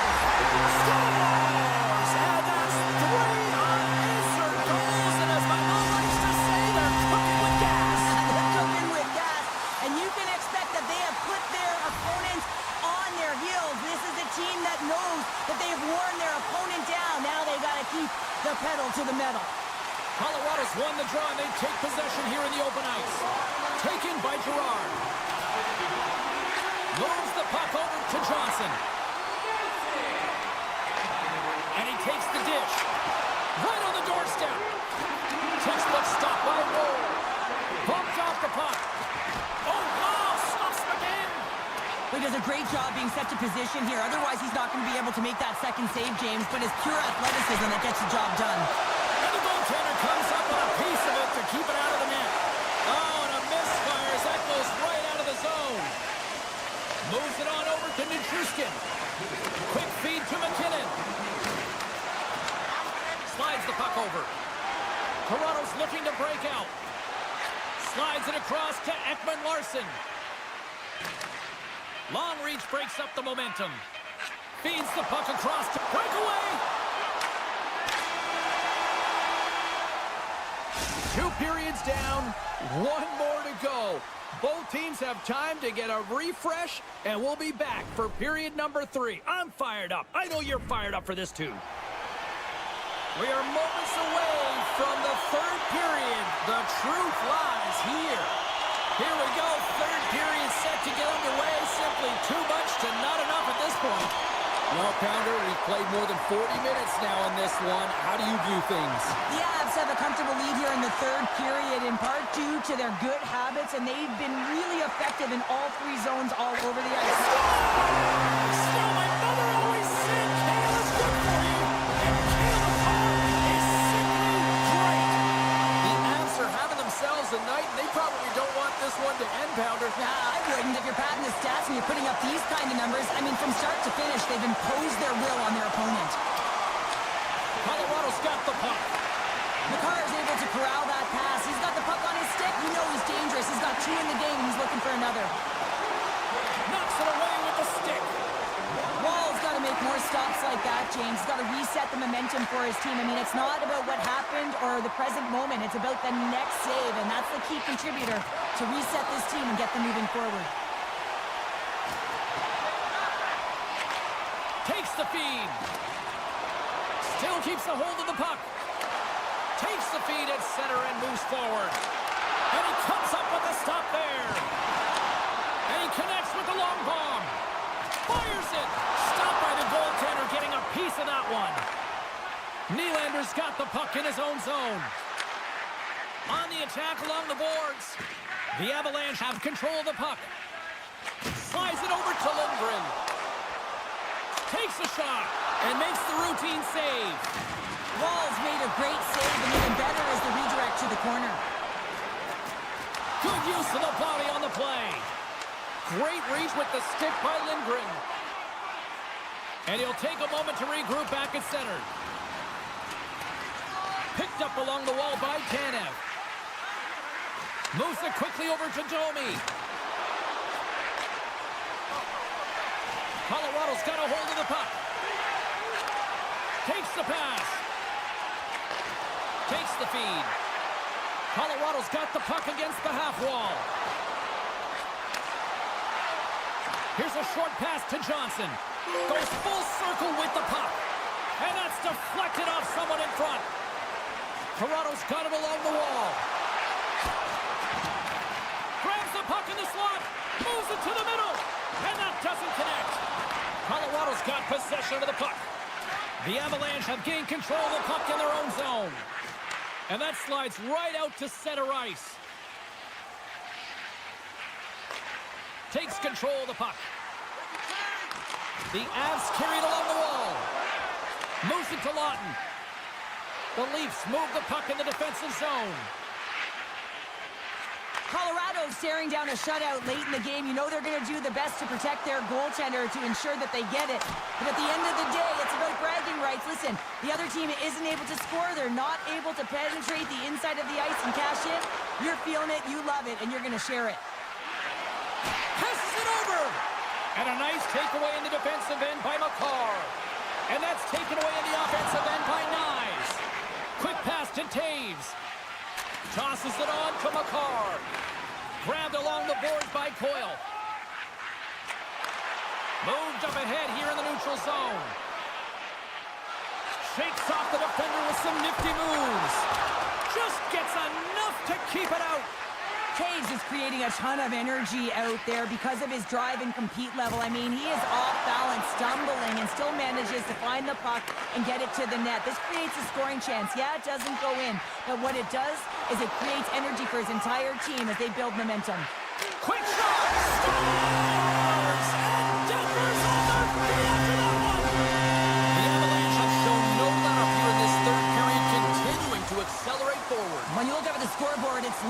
Scores! And that's 3 unanswered goals. And as my mom likes to say, they're cooking with gas. They're cooking with gas. And you can expect that they have put their opponents on their heels. This is a team that knows that they've worn their opponent down. Now they got to keep the pedal to the metal. Colorado's won the draw, and they take possession here in the open ice. Taken by Girard. Moves the puck over to Johnson. And he takes the dish. Right on the doorstep. Textbook stop by Ward. Bumped off the puck. does a great job being set to position here. Otherwise, he's not going to be able to make that second save, James, but it's pure athleticism that gets the job done. And the goaltender comes up with a piece of it to keep it out of the net. Oh, and a misfire as that goes right out of the zone. Moves it on over to Nichushkin. Quick feed to McKinnon. Slides the puck over. Toronto's looking to break out. Slides it across to Ekman-Larsson. Long reach breaks up the momentum. Feeds the puck across to breakaway. 2 periods down, 1 more to go. Both teams have time to get a refresh, and we'll be back for period number 3. I'm fired up. I know you're fired up for this too. We are moments away from the 3rd period. The truth lies here. Here we go. 3rd period set to get underway. Simply too much to not enough at this point. Well, Pounder, we've played more than 40 minutes now in this one. How do you view things? The Avs have a comfortable lead here in the 3rd period, in part due to their good habits, and they've been really effective in all 3 zones all over the ice. So my mother always said, Kale is good for you, and Kale is simply great. The Avs are having themselves a night, and they probably don't want this one to end, Pounder. Nah, I wouldn't. If you're padding the stats and you're putting up these kind of numbers, I mean, from start to finish, they've imposed their will on their opponent. Colorado's got the puck. Makar is able to corral that pass. He's got the puck on his stick. You know he's dangerous. He's got 2 in the game, and he's looking for another. Knocks it away with the stick. Wall's got to make more stops like that, James. He's got to reset the momentum for his team. I mean, it's not about what happened or the present moment. It's about the next save, and that's the key contributor to reset this team and get them moving forward. Takes the feed. Still keeps a hold of the puck. Takes the feed at center and moves forward. And he comes up with a stop there. And he connects with the long bomb. Fires it. Stopped by the goaltender, getting a piece of that one. Nylander's got the puck in his own zone. On the attack along the boards. The Avalanche have control of the puck. Slides it over to Lindgren. Takes a shot and makes the routine save. Wall's made a great save, and even better is the redirect to the corner. Good use of the body on the play. Great reach with the stick by Lindgren. And he'll take a moment to regroup back at center. Picked up along the wall by Tanev. Moves it quickly over to Domi. Colorado's got a hold of the puck. Takes the pass. Takes the feed. Colorado's got the puck against the half wall. Here's a short pass to Johnson. Goes full circle with the puck. And that's deflected off someone in front. Toronto's got it along the wall. Grabs the puck in the slot. Moves it to the middle. And that doesn't connect. Colorado's got possession of the puck. The Avalanche have gained control of the puck in their own zone. And that slides right out to center ice. Takes control of the puck. The Avs carry it along the wall. Moves it to Lawton. The Leafs move the puck in the defensive zone. Colorado's staring down a shutout late in the game. You know they're going to do the best to protect their goaltender to ensure that they get it. But at the end of the day, it's about bragging rights. Listen, the other team isn't able to score. They're not able to penetrate the inside of the ice and cash in. You're feeling it, you love it, and you're going to share it. Passes it over. And a nice takeaway in the defensive end by Makar. And that's taken away in the offensive end by Knies. Quick pass to Taves. Tosses it on to Makar. Grabbed along the boards by Coyle. Moved up ahead here in the neutral zone. Shakes off the defender with some nifty moves. Just gets enough to keep it out. Taves is creating a ton of energy out there because of his drive and compete level. I mean, he is off balance, stumbling, and still manages to find the puck and get it to the net. This creates a scoring chance. Yeah, it doesn't go in, but what it does is it creates energy for his entire team as they build momentum. Quick shot! Scores!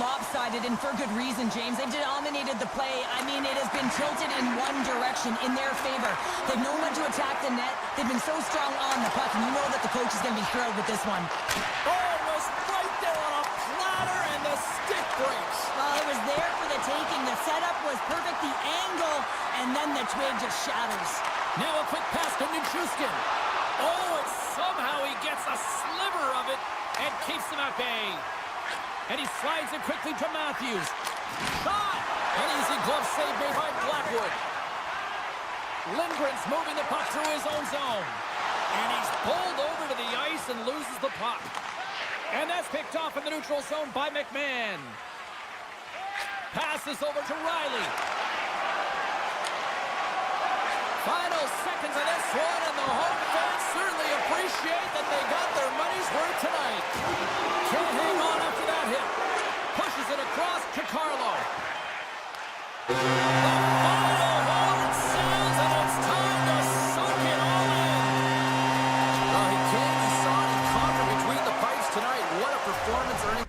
lopsided, and for good reason, James. They've dominated the play. I mean, it has been tilted in one direction, in their favor. They've known when to attack the net. They've been so strong on the puck, and you know that the coach is going to be thrilled with this one. Oh, it was right there on a platter, and the stick breaks. Well, it was there for the taking. The setup was perfect, the angle, and then the twig just shatters. Now a quick pass to Nichushkin. Oh, and somehow he gets a sliver of it and keeps him at bay. And he slides it quickly to Matthews. Shot! An easy glove save made by Blackwood. Lindgren's moving the puck through his own zone. And he's pulled over to the ice and loses the puck. And that's picked off in the neutral zone by McMahon. Passes over to Riley. Final seconds of this one, and the home fans certainly appreciate that they got their money's worth tonight. Can't hang on after that hit. Pushes it across to Carlo. The final horn sounds, and it's time to soak it all in. Well, he came, he saw it, he conquered between the pipes tonight. What a performance earning.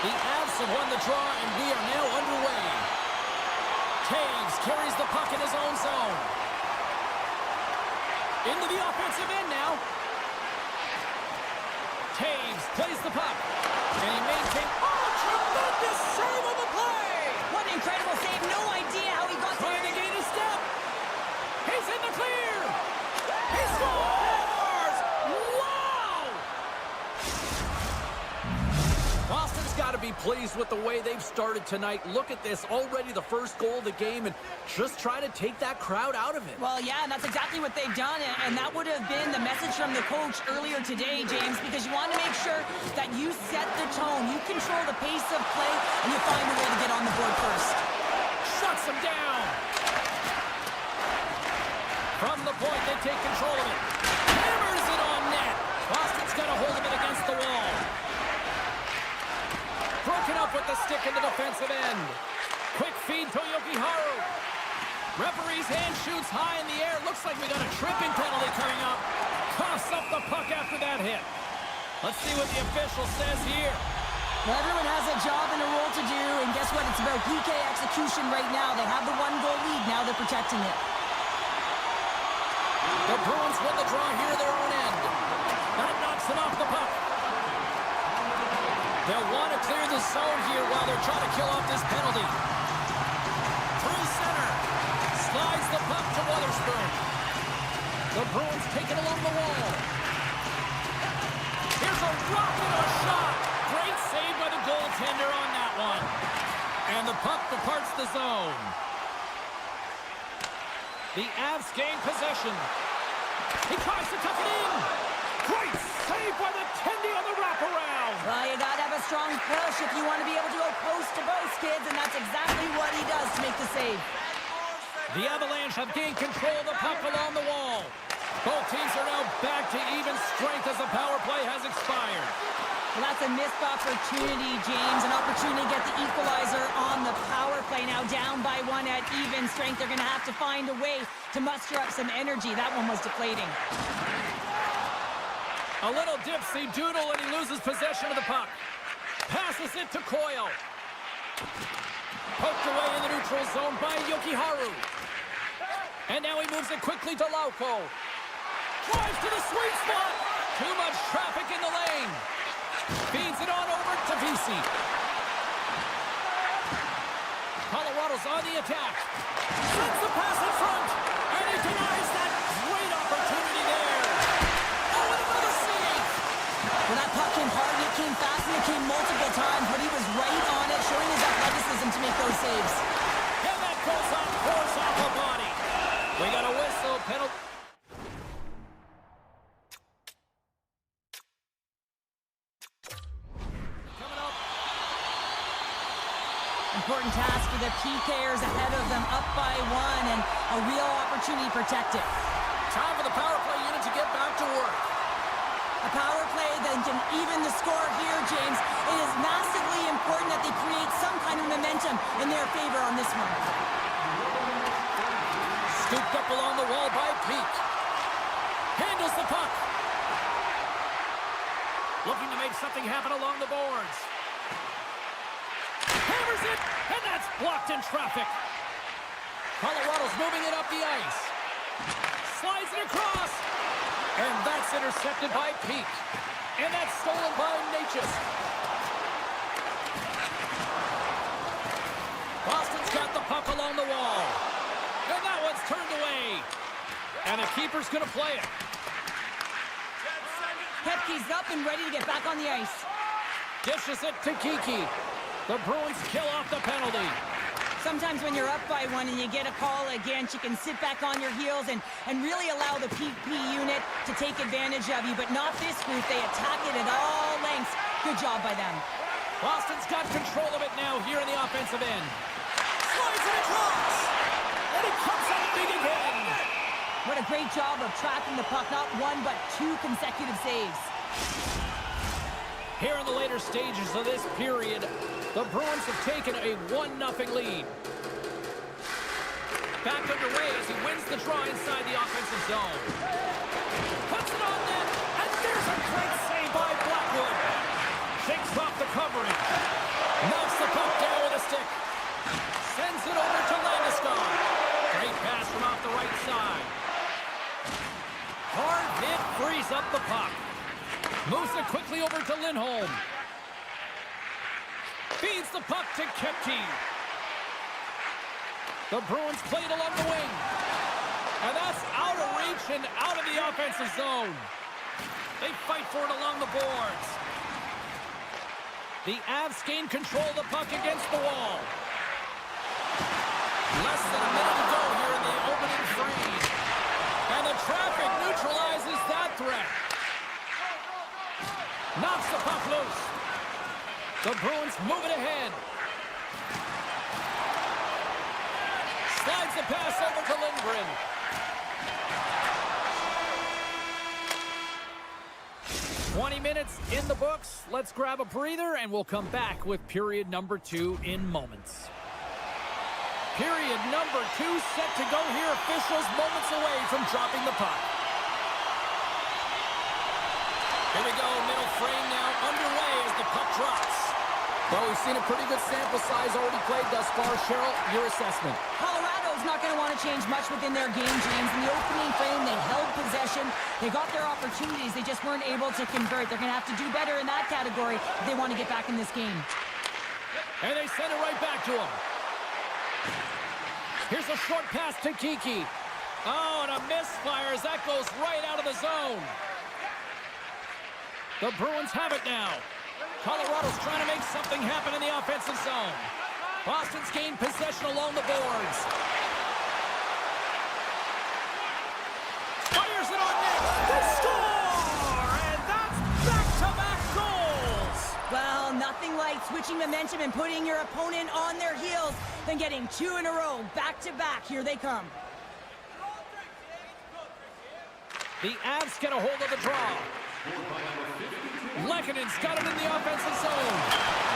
The Avs have won the draw, and we are now underway. Taves carries the puck in his own zone. Into the offensive end now. Taves plays the puck. And he maintains... Oh, tremendous save on the play! What an incredible save. No idea how he got there. Trying to gain a step. He's in the clear. He scores! Wow! Boston's got to be pleased with the way they've started tonight. Look at this. Already the first goal of the game, and just trying to take that crowd out of it. Well, yeah, and that's exactly what they've done, and that would have been the message from the coach earlier today, James, because you want to make sure that you set the tone, you control the pace of play, and you find a way to get on the board first. Shuts him down. From the point, they take control of it. Hammers it on net. Boston's got a hold of it against the wall. Broken up with the stick in the defensive end. Quick feed to Yokiharu. Referee's hand shoots high in the air. Looks like we got a tripping penalty coming up. Coughs up the puck after that hit. Let's see what the official says here. Well, everyone has a job and a role to do, and guess what? It's about PK execution right now. They have the one-goal lead. Now they're protecting it. The Bruins win the draw here at their own end. That knocks it off the puck. They'll want to clear the zone here while they're trying to kill off this penalty. Through center. Slides the puck to Witherspoon. The Bruins take it along the wall. Here's a rocket of a shot. Great save by the goaltender on that one. And the puck departs the zone. The Avs gain possession. He tries to tuck it in. Great save by the Tendy on the wraparound. Well, you got to have a strong push if you want to be able to go post to post, kids, and that's exactly what he does to make the save. The Avalanche have gained control of the puck along the wall. Both teams are now back to even strength as the power play has expired. Well, that's a missed opportunity, James. An opportunity to get the equalizer on the power play. Now down by one at even strength. They're going to have to find a way to muster up some energy. That one was deflating. A little dipsy doodle and he loses possession of the puck. Passes it to Coyle. Poked away in the neutral zone by Yokiharu. And now he moves it quickly to Lauko. Drives to the sweet spot. Too much traffic in the lane. Feeds it on over to VC. Colorado's on the attack. Sends the pass in front. And he denies that great opportunity there. Oh, and another save. Well, that puck came hard, and it came fast, and it came multiple times, but he was right on it, showing his athleticism to make those saves. And that goes off, force off a body. We got a whistle, penalty. Important task for the PKers ahead of them, up by one, and a real opportunity to protect it. Time for the power play unit to get back to work. A power play that can even the score here, James. It is massively important that they create some kind of momentum in their favor on this one. Scooped up along the wall by Peak. Handles the puck. Looking to make something happen along the boards. Hammers it, and that's blocked in traffic. Colorado's moving it up the ice. Slides it across. And that's intercepted by Peak. And that's stolen by Natchez. Boston's got the puck along the wall. And that one's turned away. And the keeper's going to play it. Hepke's up and ready to get back on the ice. Dishes it to Kiki. The Bruins kill off the penalty. Sometimes when you're up by one and you get a call against, you can sit back on your heels and really allow the PP unit to take advantage of you, but not this group. They attack it at all lengths. Good job by them. Boston's got control of it now here in the offensive end. Slides it across. And it comes up big again. What a great job of tracking the puck. Not one, but two consecutive saves. Here in the later stages of this period, the Bruins have taken a 1-0 lead. Back underway as he wins the draw inside the offensive zone. Puts it on net, and there's a great save by Blackwood. Shakes off the covering. quickly over to Lindholm. Feeds the puck to Kepke. The Bruins played along the wing. And that's out of reach and out of the offensive zone. They fight for it along the boards. The Avs gain control of the puck against the wall. Less than a minute to go here in the opening frame. And the traffic neutralizes that threat. Knocks the puck loose. The Bruins move it ahead. Slides the pass over to Lindgren. "20 minutes in the books. Let's grab a breather, and we'll come back with period number 2 in moments. Period number 2 set to go here. Officials moments away from dropping the puck. Here we go. Middle frame now underway as the puck drops. Well, we've seen a pretty good sample size already played thus far. Cheryl, your assessment. Colorado's not going to want to change much within their game, James. In the opening frame, they held possession. They got their opportunities. They just weren't able to convert. They're going to have to do better in that category if they want to get back in this game. And they send it right back to him. Here's a short pass to Kiki. Oh, and a misfire as that goes right out of the zone. The Bruins have it now. Colorado's trying to make something happen in the offensive zone. Boston's gained possession along the boards. Fires it on net. They score! And that's back-to-back goals! Well, nothing like switching momentum and putting your opponent on their heels than getting 2 in a row, back-to-back. Here they come. The Avs get a hold of the draw. Lekkonen's got him in the offensive zone.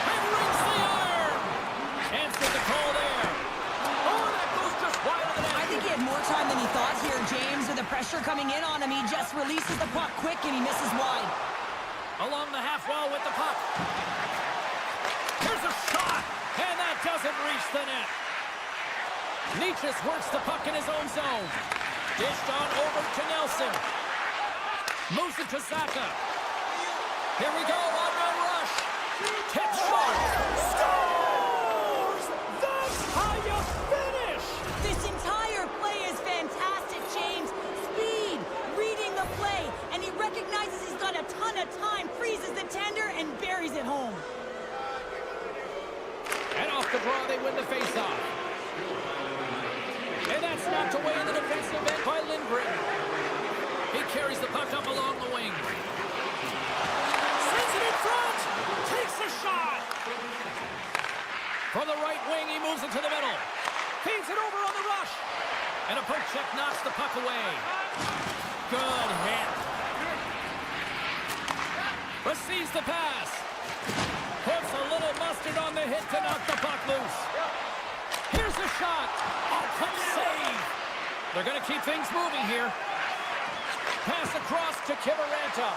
And rings the iron. Answered the call there. Oh, that goes just wide of the net. I think he had more time than he thought here, James. With the pressure coming in on him, he just releases the puck quick and he misses wide. Along the half wall with the puck. Here's a shot. And that doesn't reach the net. Nietzsche works the puck in his own zone. Dished on over to Nelson. Moves it to Saka. Here we go, on-run rush. Tip shot. Scores! That's how you finish! This entire play is fantastic, James. Speed, reading the play, and he recognizes he's got a ton of time, freezes the tender, and buries it home. And off the draw, they win the faceoff. And that's knocked away in the defensive end by Lindgren. He carries the puck up along the wing. Sends it in front. Takes a shot. From the right wing, he moves it to the middle. Feeds it over on the rush. And a poke check knocks the puck away. Good hit. Receives the pass. Puts a little mustard on the hit to knock the puck loose. Here's a shot. Oh, quick save. They're going to keep things moving here. Pass across to Kiviranta.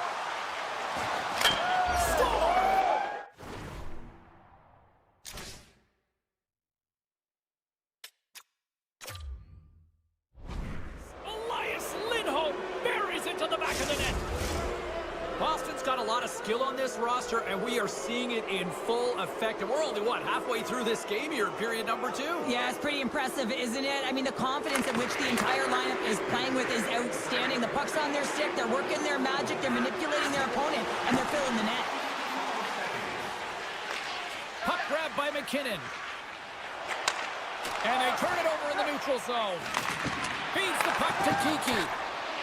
Score! Elias Lindholm buries it to the back of the net. Boston's got a lot of skill on this roster, and we are seeing it in full effect. And we're only, what, halfway through this game here in period number 2? Yeah, it's pretty impressive, isn't it? I mean, the confidence at which the entire lineup is playing with is outstanding. The puck's on their stick, they're working their magic, they're manipulating their opponent, and they're filling the net. Puck grab by McKinnon. And they turn it over in the neutral zone. Feeds the puck to Kiki.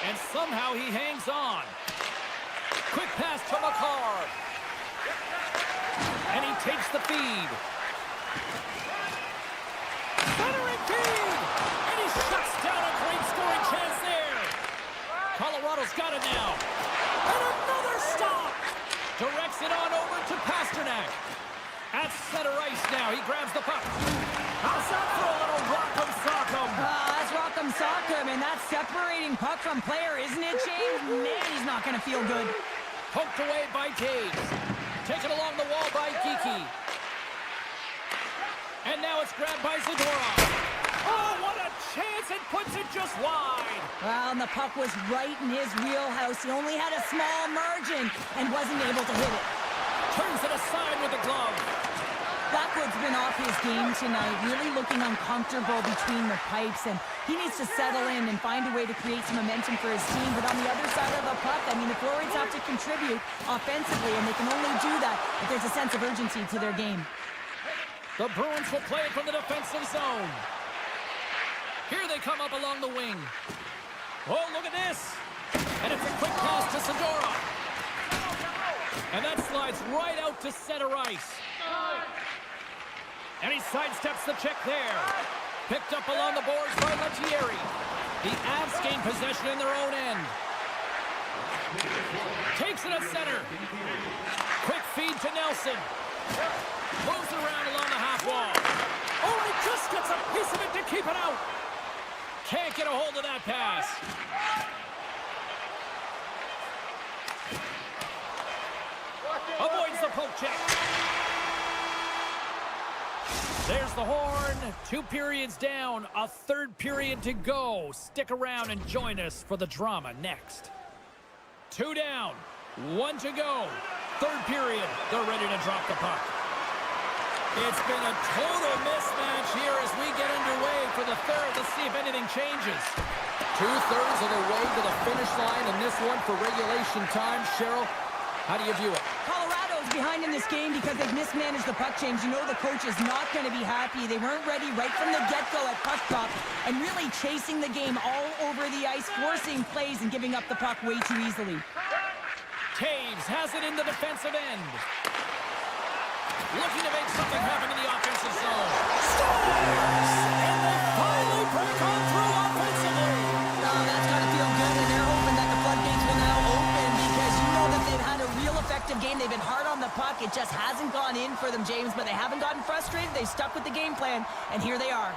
And somehow he hangs on. Quick pass to McCarr. And he takes the feed. Centering feed! And he shuts down a great scoring chance there. Colorado's got it now. And another stop! Directs it on over to Pasternak. At center ice now. He grabs the puck. How's that for a little rock'em sock'em? That's rock'em sock'em, and that's separating puck from player, isn't it, James? Man, he's not going to feel good. Poked away by Taves. Taken along the wall by Kiki. And now it's grabbed by Zadorov. Oh, what a chance and puts it just wide. Well, and the puck was right in his wheelhouse. He only had a small margin and wasn't able to hit it. Turns it aside with the glove. Blackwood's been off his game tonight, really looking uncomfortable between the pipes, and he needs to settle in and find a way to create some momentum for his team. But on the other side of the puck, I mean, the forwards have to contribute offensively, and they can only do that if there's a sense of urgency to their game. The Bruins will play it from the defensive zone. Here they come up along the wing. Oh, look at this. And it's a quick pass to Sedora. And that slides right out to center ice. And he sidesteps the check there. Picked up along the boards by Lettieri. The Avs gain possession in their own end. Takes it at center. Quick feed to Nelson. Moves it around along the half wall. Oh, he just gets a piece of it to keep it out. Can't get a hold of that pass. Avoids the poke check. There's the horn. 2 periods down. A third period to go. Stick around and join us for the drama next. 2 down. 1 to go. Third period. They're ready to drop the puck. It's been a total mismatch here as we get underway for the third. Let's see if anything changes. 2/3 of the way to the finish line in this one for regulation time. Cheryl, how do you view it? Colorado's behind in this game because they've mismanaged the puck change. You know the coach is not going to be happy. They weren't ready right from the get-go at puck drop and really chasing the game all over the ice, forcing plays and giving up the puck way too easily. Taves has it in the defensive end. Looking to make something happen in the offensive zone. Scores! And they finally break on through offensively. Oh, that's got to feel good, and they're hoping that the floodgates will now open because you know that they've had a real effective game. They've been hard on the puck. It just hasn't gone in for them, James, but they haven't gotten frustrated. They stuck with the game plan, and here they are.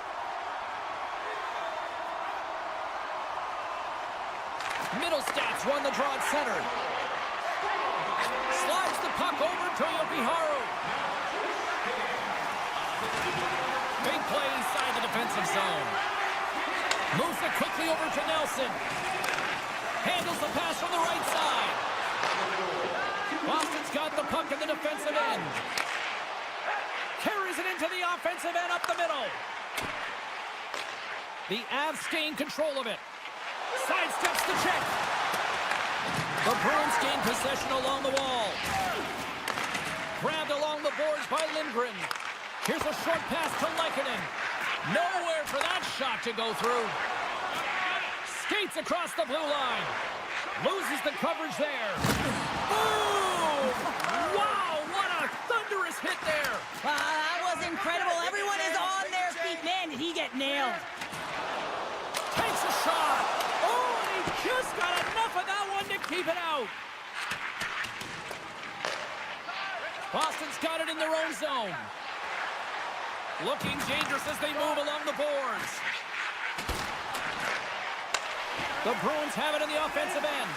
Middle stats won the draw at center. Slides the puck over to Yokiharu. Big play inside the defensive zone. Moves it quickly over to Nelson. Handles the pass from the right side. Boston's got the puck in the defensive end. Carries it into the offensive end up the middle. The Avs gain control of it. Sidesteps the check. The Bruins gain possession along the wall. Grabbed along the boards by Lindgren. Here's a short pass to Lehkonen. Nowhere for that shot to go through. Skates across the blue line. Loses the coverage there. Boom! Wow, what a thunderous hit there. That was incredible. Everyone is on their feet. Man, did he get nailed. Takes a shot. Oh, and he just got enough of that one to keep it out. Boston's got it in their own zone. Looking dangerous as they move along the boards. The Bruins have it in the offensive end.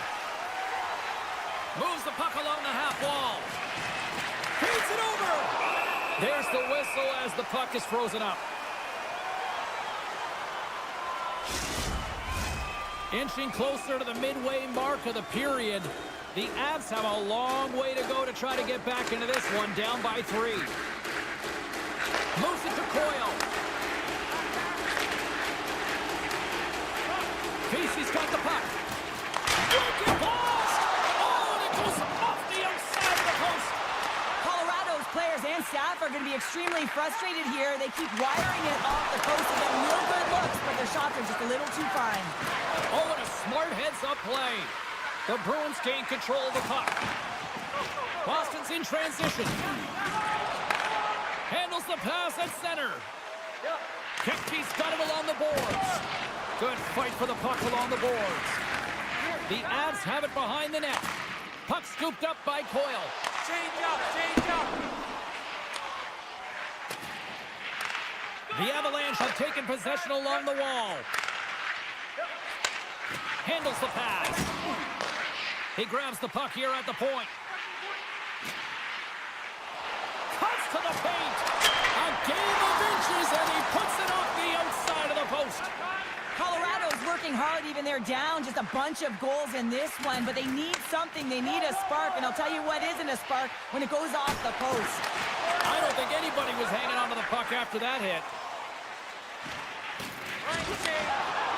Moves the puck along the half wall. Feeds it over. There's the whistle as the puck is frozen up. Inching closer to the midway mark of the period. The Avs have a long way to go to try to get back into this one, down by 3. Moves it to Coyle. Casey's got the puck. Wicked blast! Oh, and it goes off the outside of the post. Colorado's players and staff are going to be extremely frustrated here. They keep wiring it off the post to get real good looks, but their shots are just a little too fine. Oh, and a smart heads-up play. The Bruins gain control of the puck. Boston's in transition. Handles the pass at center. Kempke's got it along the boards. Good fight for the puck along the boards. The Avs have it behind the net. Puck scooped up by Coyle. Change up. The Avalanche have taken possession along the wall. Handles the pass. He grabs the puck here at the point. Cuts to the paint. A game of inches, and he puts it off the outside of the post. working hard, even they're down just a bunch of goals in this one, but they need something. They need a spark, and I'll tell you what isn't a spark when it goes off the post. I don't think anybody was hanging on to the puck after that hit.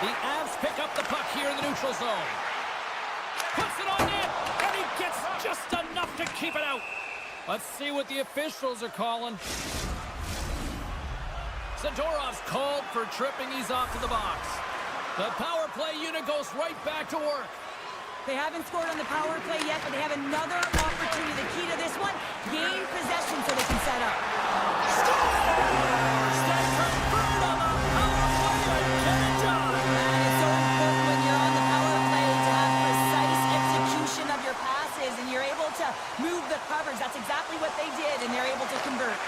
The Avs pick up the puck here in the neutral zone. Puts it on net, and he gets just enough to keep it out. Let's see what the officials are calling. Zadorov's called for tripping. He's off to the box. The power play unit goes right back to work. They haven't scored on the power play yet, but they have another opportunity. The key to this one, gain possession so they can set up. Scores! They convert on the power play and get it done. And it's so important when you're on the power play to have precise execution of your passes, and you're able to move the covers. That's exactly what they did, and they're able to convert.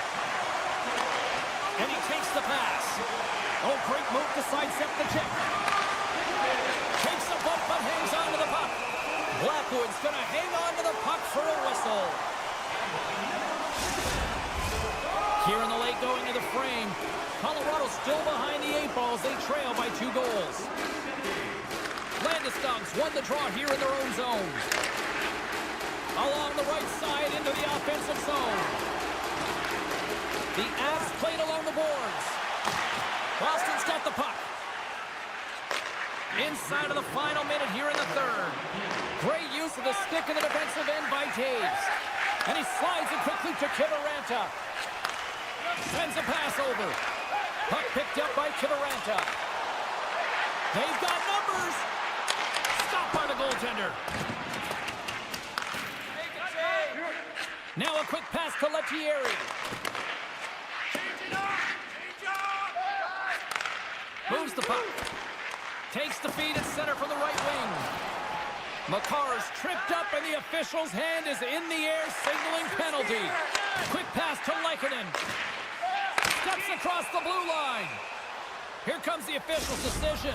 And he takes the pass. Oh, great move to sidestep the check. Takes the bump, but hangs on to the puck. Blackwood's going to hang on to the puck for a whistle. Here in the late going to the frame. Colorado still behind the 8 balls. They trail by 2 goals. Landeskog's won the draw here in their own zone. Along the right side into the offensive zone. The Avs played along the boards. Boston's got the puck. Inside of the final minute here in the third. Great use of the stick in the defensive end by Taves. And he slides it quickly to Kiviranta. Sends a pass over. Puck picked up by Kiviranta. They've got numbers. Stopped by the goaltender. Now a quick pass to Lettieri. Moves the puck. Takes the feed at center from the right wing. Makar's tripped up and the official's hand is in the air signaling penalty. Quick pass to Lehkonen. Steps across the blue line. Here comes the official's decision.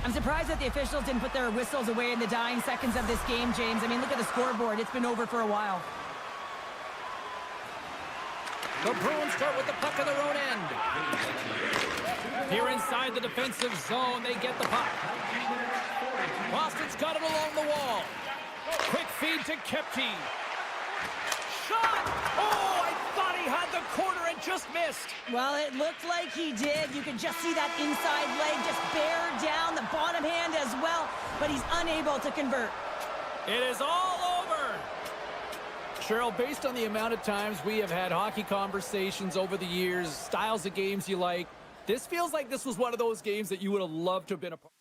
I'm surprised that the officials didn't put their whistles away in the dying seconds of this game, James. I mean, look at the scoreboard. It's been over for a while. The Bruins start with the puck on their own end. Here inside the defensive zone, they get the puck. Boston's got it along the wall. Quick feed to Kepke. Shot! Oh, I thought he had the corner and just missed. Well, it looked like he did. You could just see that inside leg just bear down, the bottom hand as well, but he's unable to convert. It is all over. Cheryl, based on the amount of times we have had hockey conversations over the years, styles of games you like, this feels like this was one of those games that you would have loved to have been a part of.